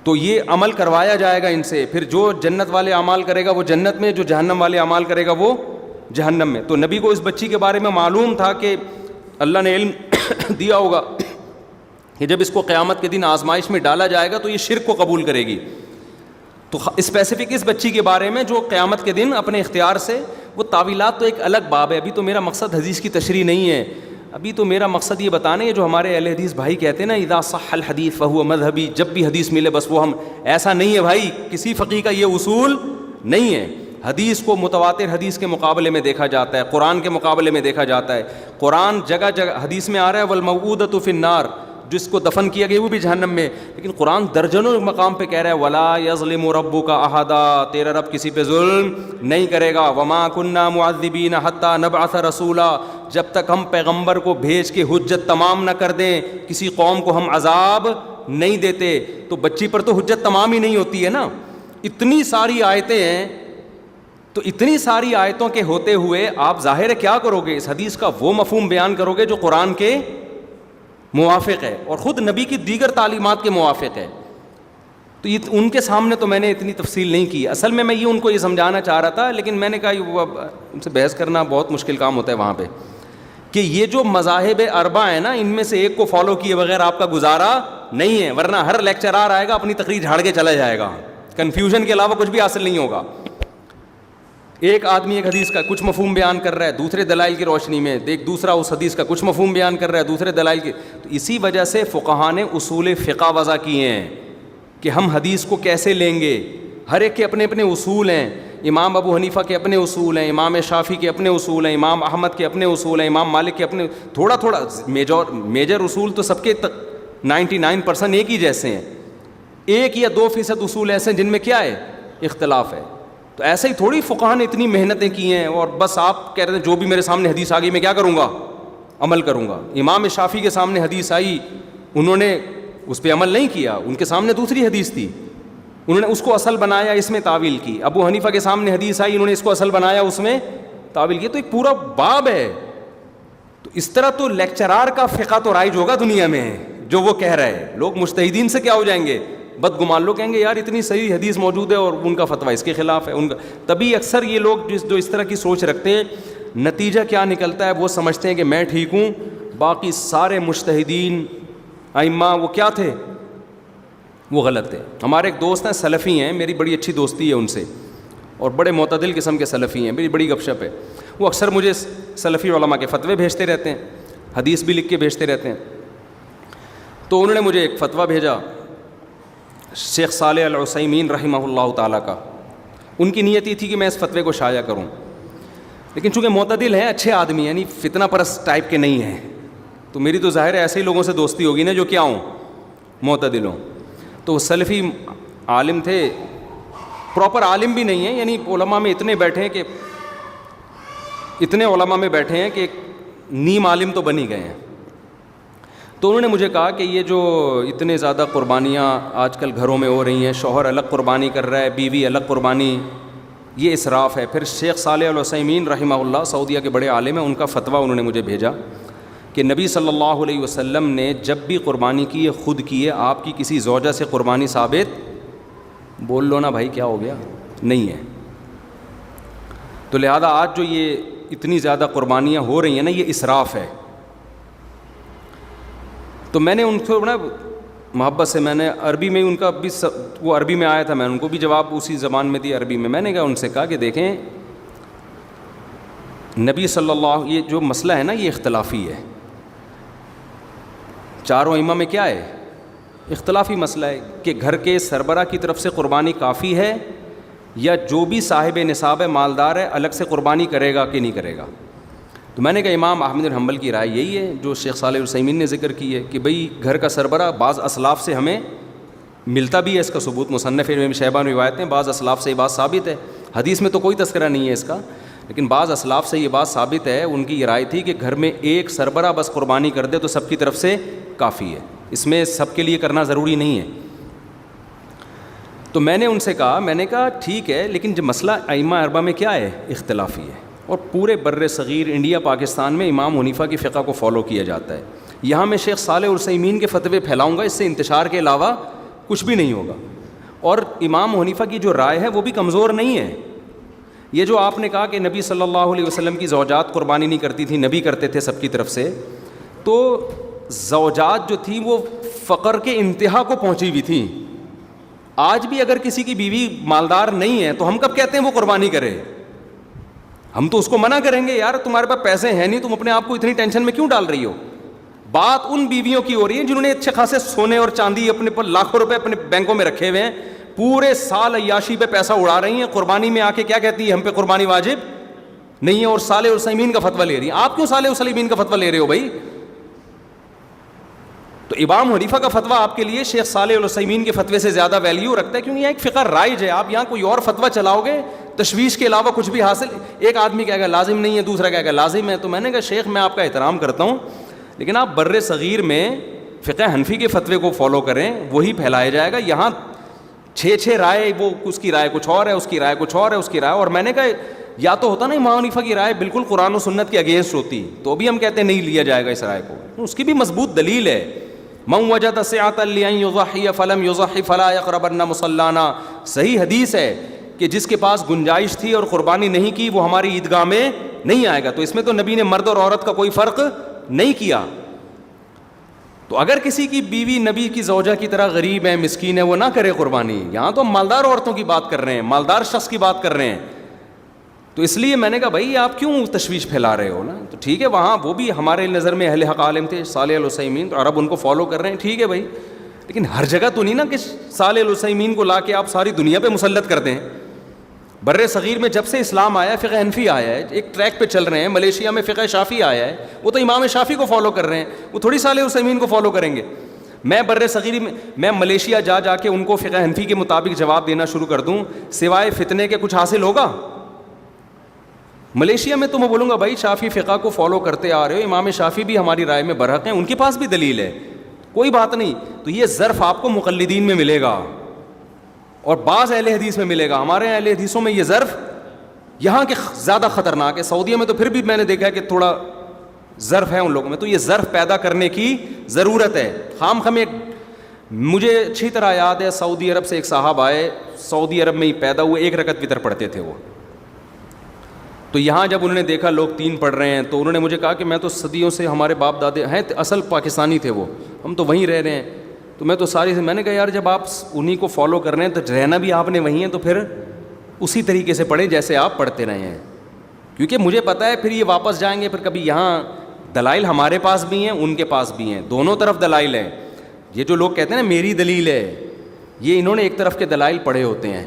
تو یہ عمل کروایا جائے گا ان سے. پھر جو جنت والے اعمال کرے گا وہ جنت میں, جو جہنم والے اعمال کرے گا وہ جہنم میں. تو نبی کو اس بچی کے بارے میں معلوم تھا کہ اللہ نے علم دیا ہوگا کہ جب اس کو قیامت کے دن آزمائش میں ڈالا جائے گا تو یہ شرک کو قبول کرے گی. تو اسپیسیفک اس بچی کے بارے میں جو قیامت کے دن اپنے اختیار سے, وہ تعویلات تو ایک الگ باب ہے. ابھی تو میرا مقصد حدیث کی تشریح نہیں ہے, ابھی تو میرا مقصد یہ بتانا ہے, جو ہمارے اہل حدیث بھائی کہتے ہیں نا اذا صح الحدیث فہو مذہبی, جب بھی حدیث ملے بس وہ ہم, ایسا نہیں ہے بھائی, کسی فقیہ کا یہ اصول نہیں ہے. حدیث کو متواتر حدیث کے مقابلے میں دیکھا جاتا ہے, قرآن کے مقابلے میں دیکھا جاتا ہے. قرآن جگہ جگہ حدیث میں آ رہا ہے والموعودۃ فی النار, جس کو دفن کیا گیا وہ بھی جہنم میں, لیکن قرآن درجنوں مقام پہ کہہ رہا ہے ولا یظلم ربک احدا, تیرا رب کسی پہ ظلم نہیں کرے گا. وما کنا معذبین حتی نبعث رسولا, جب تک ہم پیغمبر کو بھیج کے حجت تمام نہ کر دیں کسی قوم کو ہم عذاب نہیں دیتے. تو بچی پر تو حجت تمام ہی نہیں ہوتی ہے نا, اتنی ساری آیتیں ہیں. تو اتنی ساری آیتوں کے ہوتے ہوئے آپ ظاہر ہے کیا کرو گے, اس حدیث کا وہ مفہوم بیان کرو گے جو قرآن کے موافق ہے اور خود نبی کی دیگر تعلیمات کے موافق ہے. تو یہ ان کے سامنے تو میں نے اتنی تفصیل نہیں کی. اصل میں یہ ان کو یہ سمجھانا چاہ رہا تھا, لیکن میں نے کہا ان سے بحث کرنا بہت مشکل کام ہوتا ہے وہاں پہ, کہ یہ جو مذاہب اربع ہیں نا, ان میں سے ایک کو فالو کیے بغیر آپ کا گزارا نہیں ہے, ورنہ ہر لیکچرار آئے گا اپنی تقریر جھاڑ کے چلا جائے گا, کنفیوژن کے علاوہ کچھ بھی حاصل نہیں ہوگا. ایک آدمی ایک حدیث کا کچھ مفہوم بیان کر رہا ہے دوسرے دلائل کی روشنی میں, ایک دوسرا اس حدیث کا کچھ مفہوم بیان کر رہا ہے دوسرے دلائل کی. تو اسی وجہ سے فقہاء نے اصول فقہ وضع کیے ہیں کہ ہم حدیث کو کیسے لیں گے. ہر ایک کے اپنے اپنے اصول ہیں. امام ابو حنیفہ کے اپنے اصول ہیں, امام شافعی کے اپنے اصول ہیں, امام احمد کے اپنے اصول ہیں, امام مالک کے اپنے, تھوڑا تھوڑا میجر اصول تو سب کے 99% ایک ہی جیسے ہیں. 1 یا 2% اصول ایسے ہیں جن میں کیا ہے, اختلاف ہے. تو ایسے ہی تھوڑی فقہاء نے اتنی محنتیں کی ہیں اور بس آپ کہہ رہے ہیں جو بھی میرے سامنے حدیث آ گئی میں کیا کروں گا, عمل کروں گا. امام شافعی کے سامنے حدیث آئی, انہوں نے اس پہ عمل نہیں کیا, ان کے سامنے دوسری حدیث تھی, انہوں نے اس کو اصل بنایا, اس میں تعویل کی. ابو حنیفہ کے سامنے حدیث آئی, انہوں نے اس کو اصل بنایا, اس میں تعویل کی. تو ایک پورا باب ہے. تو اس طرح تو لیکچرار کا فقہ تو رائج ہوگا دنیا میں جو وہ کہہ رہے ہیں. لوگ مجتہدین سے کیا ہو جائیں گے, بدگمان لوگ کہیں گے یار اتنی صحیح حدیث موجود ہے اور ان کا فتویٰ اس کے خلاف ہے. ان کا تبھی اکثر یہ لوگ جو اس طرح کی سوچ رکھتے ہیں, نتیجہ کیا نکلتا ہے, وہ سمجھتے ہیں کہ میں ٹھیک ہوں, باقی سارے مجتہدین ائمہ وہ کیا تھے, وہ غلط تھے. ہمارے ایک دوست ہیں سلفی ہیں, میری بڑی اچھی دوستی ہے ان سے, اور بڑے معتدل قسم کے سلفی ہیں, میری بڑی گپ شپ ہے. وہ اکثر مجھے سلفی علماء کے فتوے بھیجتے رہتے ہیں, حدیث بھی لکھ کے بھیجتے رہتے ہیں. تو انہوں نے مجھے ایک فتویٰ بھیجا شیخ صالح العثیمین رحمہ اللہ تعالیٰ کا. ان کی نیت یہ تھی کہ میں اس فتوے کو شائع کروں, لیکن چونکہ معتدل ہیں, اچھے آدمی, یعنی فتنہ پرست ٹائپ کے نہیں ہیں, تو میری تو ظاہر ہے ایسے ہی لوگوں سے دوستی ہوگی نا جو کیا ہوں, معتدل ہوں. تو وہ سلفی عالم تھے, پراپر عالم بھی نہیں ہیں, یعنی علماء میں اتنے علماء میں بیٹھے ہیں کہ نیم عالم تو بن ہی گئے ہیں. تو انہوں نے مجھے کہا کہ یہ جو اتنے زیادہ قربانیاں آج کل گھروں میں ہو رہی ہیں, شوہر الگ قربانی کر رہا ہے, بیوی الگ قربانی, یہ اسراف ہے. پھر شیخ صالح العثیمین رحمہ اللہ سعودیہ کے بڑے عالم ہیں, ان کا فتویٰ انہوں نے مجھے بھیجا کہ نبی صلی اللہ علیہ وسلم نے جب بھی قربانی کی ہے خود کی ہے, آپ کی کسی زوجہ سے قربانی ثابت, بول لو نا بھائی کیا ہو گیا, نہیں ہے. تو لہذا آج جو یہ اتنی زیادہ قربانیاں ہو رہی ہیں نا, یہ اسراف ہے. تو میں نے ان کو نا محبت سے, میں نے عربی میں ان کا بھی, وہ عربی میں آیا تھا, میں نے ان کو بھی جواب اسی زبان میں دی عربی میں. میں نے کہا ان سے کہا کہ دیکھیں نبی صلی اللہ، یہ جو مسئلہ ہے نا یہ اختلافی ہے، چاروں ائمہ میں کیا ہے؟ اختلافی مسئلہ ہے کہ گھر کے سربراہ کی طرف سے قربانی کافی ہے یا جو بھی صاحب نصاب ہے، مالدار ہے، الگ سے قربانی کرے گا کہ نہیں کرے گا. تو میں نے کہا امام احمد بن حنبل کی رائے یہی ہے جو شیخ صالح العثیمین نے ذکر کی ہے کہ بھئی گھر کا سربراہ بعض اسلاف سے ہمیں ملتا بھی ہے، اس کا ثبوت مصنف ابن شیبہ میں روایت ہیں، بعض اسلاف سے یہ بات ثابت ہے، حدیث میں تو کوئی تذکرہ نہیں ہے اس کا، لیکن بعض اسلاف سے یہ بات ثابت ہے. ان کی یہ رائے تھی کہ گھر میں ایک سربراہ بس قربانی کر دے تو سب کی طرف سے کافی ہے، اس میں سب کے لیے کرنا ضروری نہیں ہے. تو میں نے ان سے کہا، میں نے کہا ٹھیک ہے، لیکن جو مسئلہ ائمہ اربعہ میں کیا ہے؟ اختلافی ہے، اور پورے بر صغیر انڈیا پاکستان میں امام حنیفہ کی فقہ کو فالو کیا جاتا ہے. یہاں میں شیخ صالح العثیمین کے فتوے پھیلاؤں گا، اس سے انتشار کے علاوہ کچھ بھی نہیں ہوگا. اور امام حنیفہ کی جو رائے ہے وہ بھی کمزور نہیں ہے. یہ جو آپ نے کہا کہ نبی صلی اللہ علیہ وسلم کی زوجات قربانی نہیں کرتی تھی، نبی کرتے تھے سب کی طرف سے، تو زوجات جو تھیں وہ فقر کے انتہا کو پہنچی ہوئی تھیں. آج بھی اگر کسی کی بیوی مالدار نہیں ہے تو ہم کب کہتے ہیں وہ قربانی کرے؟ ہم تو اس کو منع کریں گے، یار تمہارے پاس پیسے ہیں نہیں، تم اپنے آپ کو اتنی ٹینشن میں کیوں ڈال رہی ہو؟ بات ان بیویوں کی ہو رہی ہے جنہوں نے اچھے خاصے سونے اور چاندی اپنے پر لاکھوں روپے اپنے بینکوں میں رکھے ہوئے ہیں، پورے سال عیاشی پہ پیسہ اڑا رہی ہیں، قربانی میں آ کے کیا کہتی ہے؟ ہم پہ قربانی واجب نہیں ہے، اور صالح العثیمین کا فتویٰ لے رہی ہیں. آپ کیوں صالح العثیمین کا فتویٰ لے رہے ہو بھائی؟ تو امام حنیفہ کا فتویٰ آپ کے لیے شیخ صالح العثیمین کے فتوے سے زیادہ ویلیو رکھتا ہے، کیونکہ یہ ایک فقہ رائج ہے. آپ یہاں کوئی اور فتویٰ چلاؤ گے تشویش کے علاوہ کچھ بھی حاصل، ایک آدمی کہے گا لازم نہیں ہے، دوسرا کہے گا لازم ہے. تو میں نے کہا شیخ میں آپ کا احترام کرتا ہوں، لیکن آپ بر صغیر میں فقہ حنفی کے فتوے کو فالو کریں، وہی پھیلایا جائے گا. یہاں 6 رائے، وہ اس کی رائے کچھ اور ہے، اس کی رائے کچھ اور ہے، اس کی رائے. اور میں نے کہا یا تو ہوتا نا امام حنیفہ کی رائے بالکل قرآن و سنت کے اگینسٹ ہوتی تو بھی ہم کہتے ہیں نہیں لیا جائے گا اس رائے کو، اس کی بھی مضبوط دلیل ہے. من وجد سعۃ لأن یضحی فلم یضحی فلا یقربن مصلانا. صحیح حدیث ہے کہ جس کے پاس گنجائش تھی اور قربانی نہیں کی وہ ہماری عیدگاہ میں نہیں آئے گا. تو اس میں تو نبی نے مرد اور عورت کا کوئی فرق نہیں کیا. تو اگر کسی کی بیوی نبی کی زوجہ کی طرح غریب ہے، مسکین ہے، وہ نہ کرے قربانی. یہاں تو ہم مالدار عورتوں کی بات کر رہے ہیں، مالدار شخص کی بات کر رہے ہیں. تو اس لیے میں نے کہا بھائی آپ کیوں تشویش پھیلا رہے ہو نا. تو ٹھیک ہے، وہاں وہ بھی ہمارے نظر میں اہل حق عالم تھے صالح العثیمین، تو عرب ان کو فالو کر رہے ہیں، ٹھیک ہے بھائی. لیکن ہر جگہ تو نہیں نا کہ صالح العثیمین کو لا کے آپ ساری دنیا پہ مسلط کر دیں. بر صغیر میں جب سے اسلام آیا ہے فقہ حنفی آیا ہے، ایک ٹریک پہ چل رہے ہیں. ملیشیا میں فقہ شافی آیا ہے، وہ تو امام شافی کو فالو کر رہے ہیں، وہ تھوڑی صالح العثیمین کو فالو کریں گے. میں بر صغیر میں ملیشیا جا کے ان کو فقہ حنفی کے مطابق جواب دینا شروع کر دوں، سوائے فتنے کے کچھ حاصل ہوگا؟ ملیشیا میں تو میں بولوں گا بھائی شافی فقہ کو فالو کرتے آ رہے ہو، امام شافی بھی ہماری رائے میں برحق ہیں، ان کے پاس بھی دلیل ہے، کوئی بات نہیں. تو یہ ظرف آپ کو مقلدین میں ملے گا اور بعض اہل حدیث میں ملے گا. ہمارے اہل حدیثوں میں یہ ظرف یہاں کے زیادہ خطرناک ہے. سعودیہ میں تو پھر بھی میں نے دیکھا کہ تھوڑا ظرف ہے ان لوگوں میں. تو یہ ظرف پیدا کرنے کی ضرورت ہے. خام خم ایک مجھے اچھی طرح یاد ہے، سعودی عرب سے ایک صاحب آئے، سعودی عرب میں ہی پیدا ہوئے، 1 رکعت وتر پڑھتے تھے وہ. تو یہاں جب انہوں نے دیکھا لوگ 3 پڑھ رہے ہیں تو انہوں نے مجھے کہا کہ میں تو صدیوں سے، ہمارے باپ دادے ہیں اصل پاکستانی تھے وہ، ہم تو وہیں رہ رہے ہیں. تو میں تو میں نے کہا یار جب آپ انہی کو فالو کر رہے ہیں تو رہنا بھی آپ نے وہیں ہے، تو پھر اسی طریقے سے پڑھیں جیسے آپ پڑھتے رہے ہیں. کیونکہ مجھے پتہ ہے پھر یہ واپس جائیں گے، پھر کبھی یہاں دلائل ہمارے پاس بھی ہیں ان کے پاس بھی ہیں، دونوں طرف دلائل ہیں. یہ جو لوگ کہتے ہیں نا میری دلیل ہے، یہ انہوں نے ایک طرف کے دلائل پڑھے ہوتے ہیں،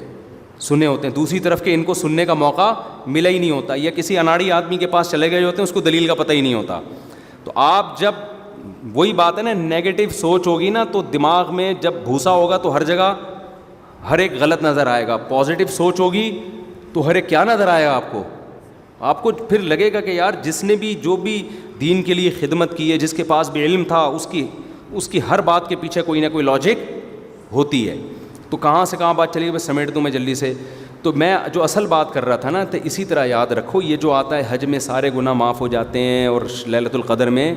سنے ہوتے ہیں، دوسری طرف کے ان کو سننے کا موقع ملا ہی نہیں ہوتا، یا کسی اناڑی آدمی کے پاس چلے گئے ہوتے ہیں، اس کو دلیل کا پتہ ہی نہیں ہوتا. تو آپ جب وہی بات ہے نا، نیگیٹو سوچ ہوگی نا تو دماغ میں جب بھوسا ہوگا تو ہر جگہ ہر ایک غلط نظر آئے گا. پازیٹیو سوچ ہوگی تو ہر ایک کیا نظر آئے گا آپ کو پھر لگے گا کہ یار جس نے بھی جو بھی دین کے لیے خدمت کی ہے، جس کے پاس بھی علم تھا، اس کی ہر بات کے پیچھے کوئی نہ کوئی لاجک ہوتی ہے. تو کہاں سے کہاں بات چلی گئی، بس سمیٹ دوں میں جلدی سے. تو میں جو اصل بات کر رہا تھا نا، تو اسی طرح یاد رکھو، یہ جو آتا ہے حج میں سارے گناہ معاف ہو جاتے ہیں، اور لیلۃ القدر میں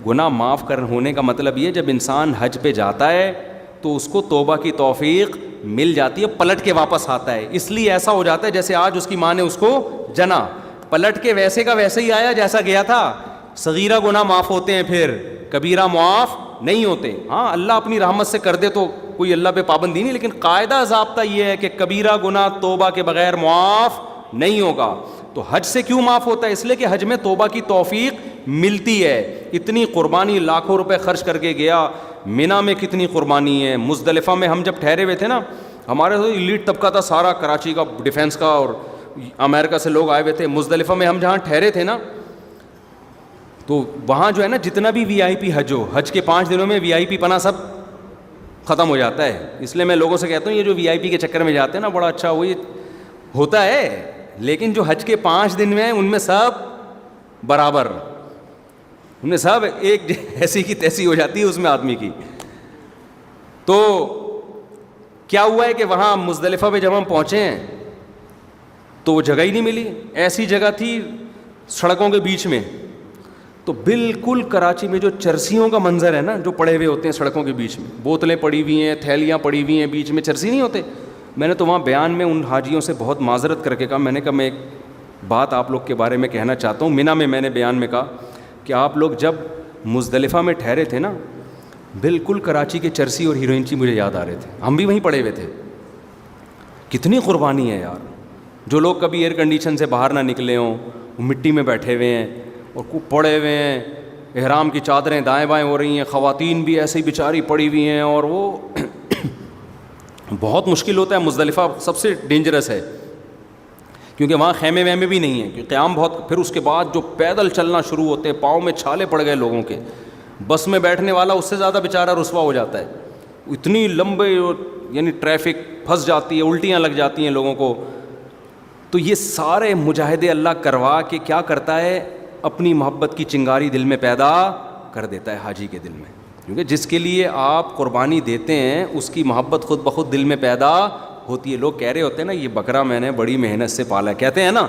گناہ معاف ہونے کا مطلب یہ جب انسان حج پہ جاتا ہے تو اس کو توبہ کی توفیق مل جاتی ہے، پلٹ کے واپس آتا ہے. اس لیے ایسا ہو جاتا ہے جیسے آج اس کی ماں نے اس کو جنا، پلٹ کے ویسے کا ویسے ہی آیا جیسا گیا تھا. صغیرہ گناہ معاف ہوتے ہیں، پھر کبیرہ معاف نہیں ہوتے. ہاں اللہ اپنی رحمت سے کر دے تو کوئی اللہ پہ پابندی نہیں، لیکن قاعدہ ضابطہ یہ ہے کہ کبیرہ گناہ توبہ کے بغیر معاف نہیں ہوگا. تو حج سے کیوں معاف ہوتا ہے؟ اس لیے کہ حج میں توبہ کی توفیق ملتی ہے. اتنی قربانی لاکھوں روپے خرچ کر کے گیا, مینا میں کتنی قربانی ہے, مزدلفہ میں ہم جب ٹھہرے ہوئے تھے نا, ہمارے تو ایلیٹ طبقہ تھا سارا, کراچی کا ڈیفینس کا اور امریکہ سے لوگ آئے ہوئے تھے. مزدلفہ میں ہم جہاں ٹھہرے تھے نا, تو وہاں جو ہے نا جتنا بھی وی آئی پی حج ہو, حج کے 5 دنوں میں وی آئی پی پنا سب ختم ہو جاتا ہے. اس لیے میں لوگوں سے کہتا ہوں یہ جو وی آئی پی کے چکر میں جاتے ہیں نا, بڑا اچھا وہی ہوتا ہے, لیکن جو حج کے 5 دن میں ان میں سب برابر, ان میں سب ایک ایسی کی تیسی ہو جاتی ہے اس میں آدمی کی. تو کیا ہوا ہے کہ وہاں مزدلفہ پہ جب ہم پہنچے ہیں تو وہ جگہ ہی نہیں ملی. ایسی جگہ تھی سڑکوں کے بیچ میں, تو بالکل کراچی میں جو چرسیوں کا منظر ہے نا, جو پڑے ہوئے ہوتے ہیں سڑکوں کے بیچ میں, بوتلیں پڑی ہوئی ہیں, تھیلیاں پڑی ہوئی ہیں, بیچ میں چرسی نہیں ہوتے. میں نے تو وہاں بیان میں ان حاجیوں سے بہت معذرت کر کے کہا, میں نے کہا میں ایک بات آپ لوگ کے بارے میں کہنا چاہتا ہوں. مینا میں نے بیان میں کہا کہ آپ لوگ جب مزدلفہ میں ٹھہرے تھے نا, بالکل کراچی کے چرسی اور ہیروئنچی مجھے یاد آ رہے تھے. ہم بھی وہیں پڑے ہوئے تھے. کتنی قربانی ہے یار. جو لوگ کبھی ایئر کنڈیشن سے باہر نہ نکلے ہوں, وہ مٹی میں بیٹھے ہوئے ہیں اور پڑے ہوئے ہیں, احرام کی چادریں دائیں بائیں ہو رہی ہیں, خواتین بھی ایسے ہی بیچاری پڑی ہوئی ہیں, اور وہ بہت مشکل ہوتا ہے. مزدلفہ سب سے ڈینجرس ہے کیونکہ وہاں خیمے ویمے بھی نہیں ہیں, کیونکہ قیام بہت. پھر اس کے بعد جو پیدل چلنا شروع ہوتے ہیں, پاؤں میں چھالے پڑ گئے لوگوں کے. بس میں بیٹھنے والا اس سے زیادہ بیچارہ رسوا ہو جاتا ہے. اتنی لمبے یعنی ٹریفک پھنس جاتی ہے, الٹیاں لگ جاتی ہیں لوگوں کو. تو یہ سارے مجاہدے اللہ کروا کے کیا کرتا ہے, اپنی محبت کی چنگاری دل میں پیدا کر دیتا ہے حاجی کے دل میں. کیونکہ جس کے لیے آپ قربانی دیتے ہیں اس کی محبت خود بخود دل میں پیدا ہوتی ہے. لوگ کہہ رہے ہوتے ہیں نا, یہ بکرا میں نے بڑی محنت سے پالا ہے, کہتے ہیں نا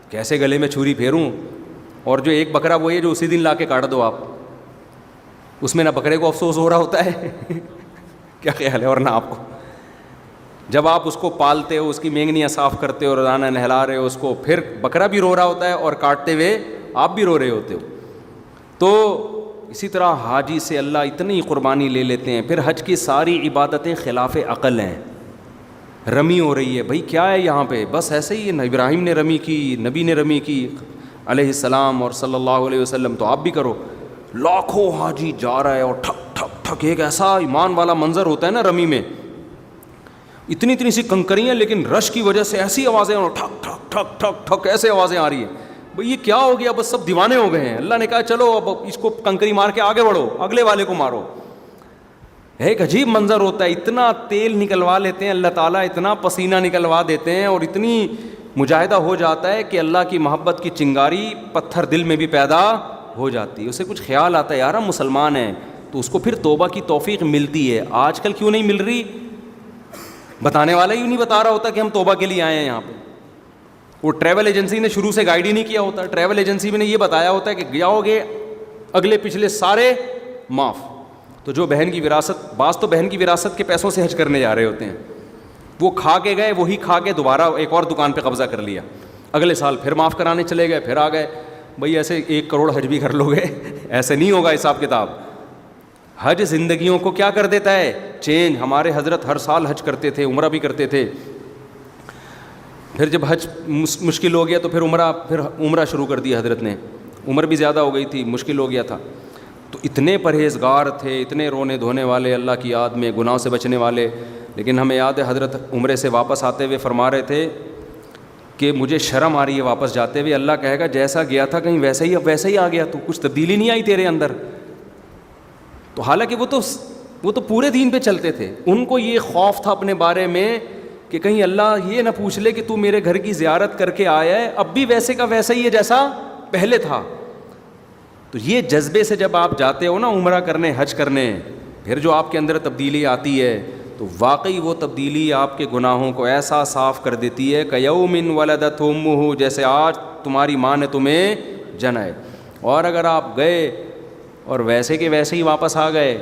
کیسے گلے میں چھری پھیروں. اور جو ایک بکرا وہ ہے جو اسی دن لا کے کاٹ دو آپ, اس میں نہ بکرے کو افسوس ہو رہا ہوتا ہے کیا خیال ہے, اور نہ آپ کو. جب آپ اس کو پالتے ہو, اس کی مینگنیاں صاف کرتے ہو, روزانہ نہلا رہے ہو اس کو, پھر بکرا بھی رو رہا ہوتا ہے اور کاٹتے ہوئے آپ بھی رو رہے ہوتے ہو. تو اسی طرح حاجی سے اللہ اتنی قربانی لے لیتے ہیں. پھر حج کی ساری عبادتیں خلاف عقل ہیں. رمی ہو رہی ہے, بھائی کیا ہے یہاں پہ, بس ایسے ہی ہے. ابراہیم نے رمی کی, نبی نے رمی کی علیہ السلام اور صلی اللہ علیہ وسلم, تو آپ بھی کرو. لاکھوں حاجی جا رہا ہے اور ٹھک ٹھک ٹھک, ایک ایسا ایمان والا منظر ہوتا ہے نا رمی میں, اتنی اتنی سی کنکریاں, لیکن رش کی وجہ سے ایسی آوازیں, ٹھک ٹھک ٹھک ٹھک ٹھک ایسے آوازیں آ رہی ہیں. بھئی یہ کیا ہو گیا, بس سب دیوانے ہو گئے ہیں. اللہ نے کہا چلو اب اس کو کنکری مار کے آگے بڑھو, اگلے والے کو مارو. ایک عجیب منظر ہوتا ہے. اتنا تیل نکلوا لیتے ہیں اللہ تعالیٰ, اتنا پسینہ نکلوا دیتے ہیں, اور اتنی مجاہدہ ہو جاتا ہے کہ اللہ کی محبت کی چنگاری پتھر دل میں بھی پیدا ہو جاتی ہے. اسے کچھ خیال آتا ہے یار ہم مسلمان ہیں, تو اس کو پھر توبہ کی توفیق ملتی ہے. آج کل کیوں نہیں مل رہی, بتانے والا ہی نہیں بتا رہا ہوتا کہ ہم توبہ کے لیے آئے ہیں یہاں پہ. وہ ٹریول ایجنسی نے شروع سے گائیڈ ہی نہیں کیا ہوتا. ٹریول ایجنسی میں نے یہ بتایا ہوتا ہے کہ جاؤ گے اگلے پچھلے سارے معاف. تو جو بہن کی وراثت, بعض تو بہن کی وراثت کے پیسوں سے حج کرنے جا رہے ہوتے ہیں, وہ کھا کے گئے, وہی کھا کے دوبارہ ایک اور دکان پہ قبضہ کر لیا, اگلے سال پھر معاف کرانے چلے گئے, پھر آ گئے. بھئی ایسے 1 کروڑ حج بھی کر لو گے, ایسے نہیں ہوگا حساب کتاب. حج زندگیوں کو کیا کر دیتا ہے, چینج. ہمارے حضرت ہر سال حج کرتے تھے, عمرہ بھی کرتے تھے. پھر جب حج مشکل ہو گیا تو پھر عمرہ شروع کر دیا حضرت نے. عمر بھی زیادہ ہو گئی تھی, مشکل ہو گیا تھا. تو اتنے پرہیزگار تھے, اتنے رونے دھونے والے, اللہ کی یاد میں گناہ سے بچنے والے. لیکن ہمیں یاد ہے حضرت عمرے سے واپس آتے ہوئے فرما رہے تھے کہ مجھے شرم آ رہی ہے واپس جاتے ہوئے. اللہ کہے گا جیسا گیا تھا کہیں ویسے ہی آ گیا, تو کچھ تبدیلی نہیں آئی تیرے اندر. تو حالانکہ وہ تو پورے دین پہ چلتے تھے. ان کو یہ خوف تھا اپنے بارے میں کہ کہیں اللہ یہ نہ پوچھ لے کہ تو میرے گھر کی زیارت کر کے آیا ہے, اب بھی ویسے کا ویسا ہی ہے جیسا پہلے تھا. تو یہ جذبے سے جب آپ جاتے ہو نا عمرہ کرنے, حج کرنے, پھر جو آپ کے اندر تبدیلی آتی ہے, تو واقعی وہ تبدیلی آپ کے گناہوں کو ایسا صاف کر دیتی ہے کہ یوم ولدت امہ, جیسے آج تمہاری ماں نے تمہیں جنا ہے. اور اگر آپ گئے اور ویسے کے ویسے ہی واپس آ گئے,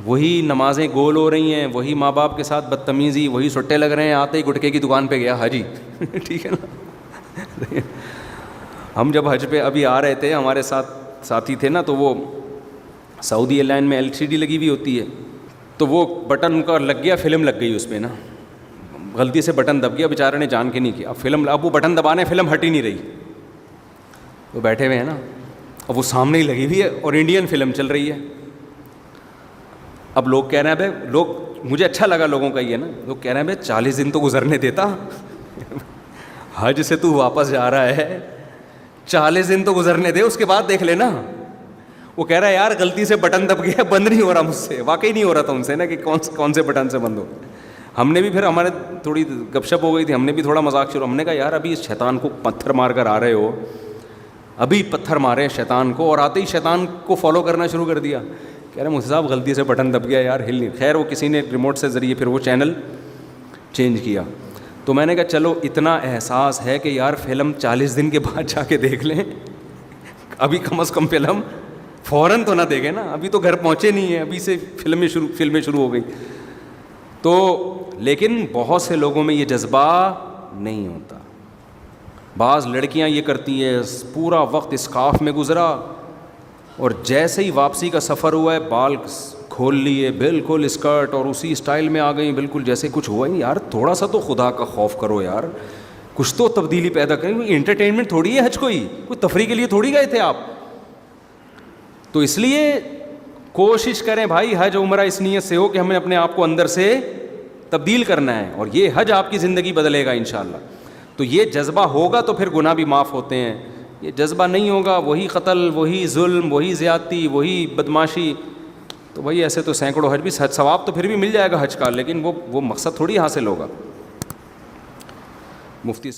وہی نمازیں گول ہو رہی ہیں, وہی ماں باپ کے ساتھ بدتمیزی, وہی سٹے لگ رہے ہیں, آتے ہی گٹکے کی دکان پہ گیا حاجی ٹھیک ہے نا. ہم جب حج پہ ابھی آ رہے تھے, ہمارے ساتھ ساتھی تھے نا, تو وہ سعودی ایئر لائن میں LCD لگی ہوئی ہوتی ہے, تو وہ بٹن ان کا لگ گیا, فلم لگ گئی اس پہ نا, غلطی سے بٹن دب گیا, بیچارے نے جان کے نہیں کیا, اب وہ بٹن دبانے فلم ہٹ ہی نہیں رہی, وہ بیٹھے ہوئے ہیں نا, اب وہ سامنے ہی لگی ہوئی ہے اور انڈین فلم چل رہی ہے. اب لوگ کہہ رہے ہیں بھائی, لوگ, مجھے اچھا لگا لوگوں کا یہ نا, لوگ کہہ رہے ہیں بھائی 40 دن تو گزرنے دیتا, حج سے تو واپس جا رہا ہے, 40 دن تو گزرنے دے, اس کے بعد دیکھ لینا. وہ کہہ رہا ہے یار غلطی سے بٹن دب گیا, بند نہیں ہو رہا مجھ سے, واقعی نہیں ہو رہا تھا ان سے نا کہ کون سے بٹن سے بند ہو. ہم نے بھی پھر, ہمارے تھوڑی گپ شپ ہو گئی تھی, ہم نے بھی تھوڑا مذاق شروع, ہم نے کہا یار ابھی اس شیطان کو پتھر مار کر آ رہے ہو, ابھی پتھر مارے شیطان کو, اور آتے ہی شیطان کو فالو کرنا شروع کر دیا. کہہ رہے مجھے صاحب غلطی سے بٹن دب گیا یار, ہل نہیں. خیر وہ کسی نے ریموٹ سے ذریعے پھر وہ چینل چینج کیا. تو میں نے کہا چلو اتنا احساس ہے کہ یار فلم 40 دن کے بعد جا کے دیکھ لیں, ابھی کم از کم فلم فوراً تو نہ دیکھیں نا, ابھی تو گھر پہنچے نہیں ہیں, ابھی سے فلمیں شروع ہو گئی. تو لیکن بہت سے لوگوں میں یہ جذبہ نہیں ہوتا. بعض لڑکیاں یہ کرتی ہیں, پورا وقت اسکارف میں گزرا اور جیسے ہی واپسی کا سفر ہوا ہے بال کھول لیے بالکل اسکرٹ, اور اسی اسٹائل میں آ گئی بالکل جیسے کچھ ہوا ہی. یار تھوڑا سا تو خدا کا خوف کرو یار, کچھ تو تبدیلی پیدا کریں. انٹرٹینمنٹ تھوڑی ہے حج, کوئی تفریح کے لیے تھوڑی گئے تھے آپ. تو اس لیے کوشش کریں بھائی حج عمرہ اس نیت سے ہو کہ ہمیں اپنے آپ کو اندر سے تبدیل کرنا ہے, اور یہ حج آپ کی زندگی بدلے گا انشاءاللہ. تو یہ جذبہ ہوگا تو پھر گناہ بھی معاف ہوتے ہیں. یہ جذبہ نہیں ہوگا, وہی قتل, وہی ظلم, وہی زیادتی, وہی بدماشی. تو بھائی ایسے تو سینکڑوں حج بھی, ثواب تو پھر بھی مل جائے گا حج کا, لیکن وہ مقصد تھوڑی حاصل ہوگا. مفتی صاحب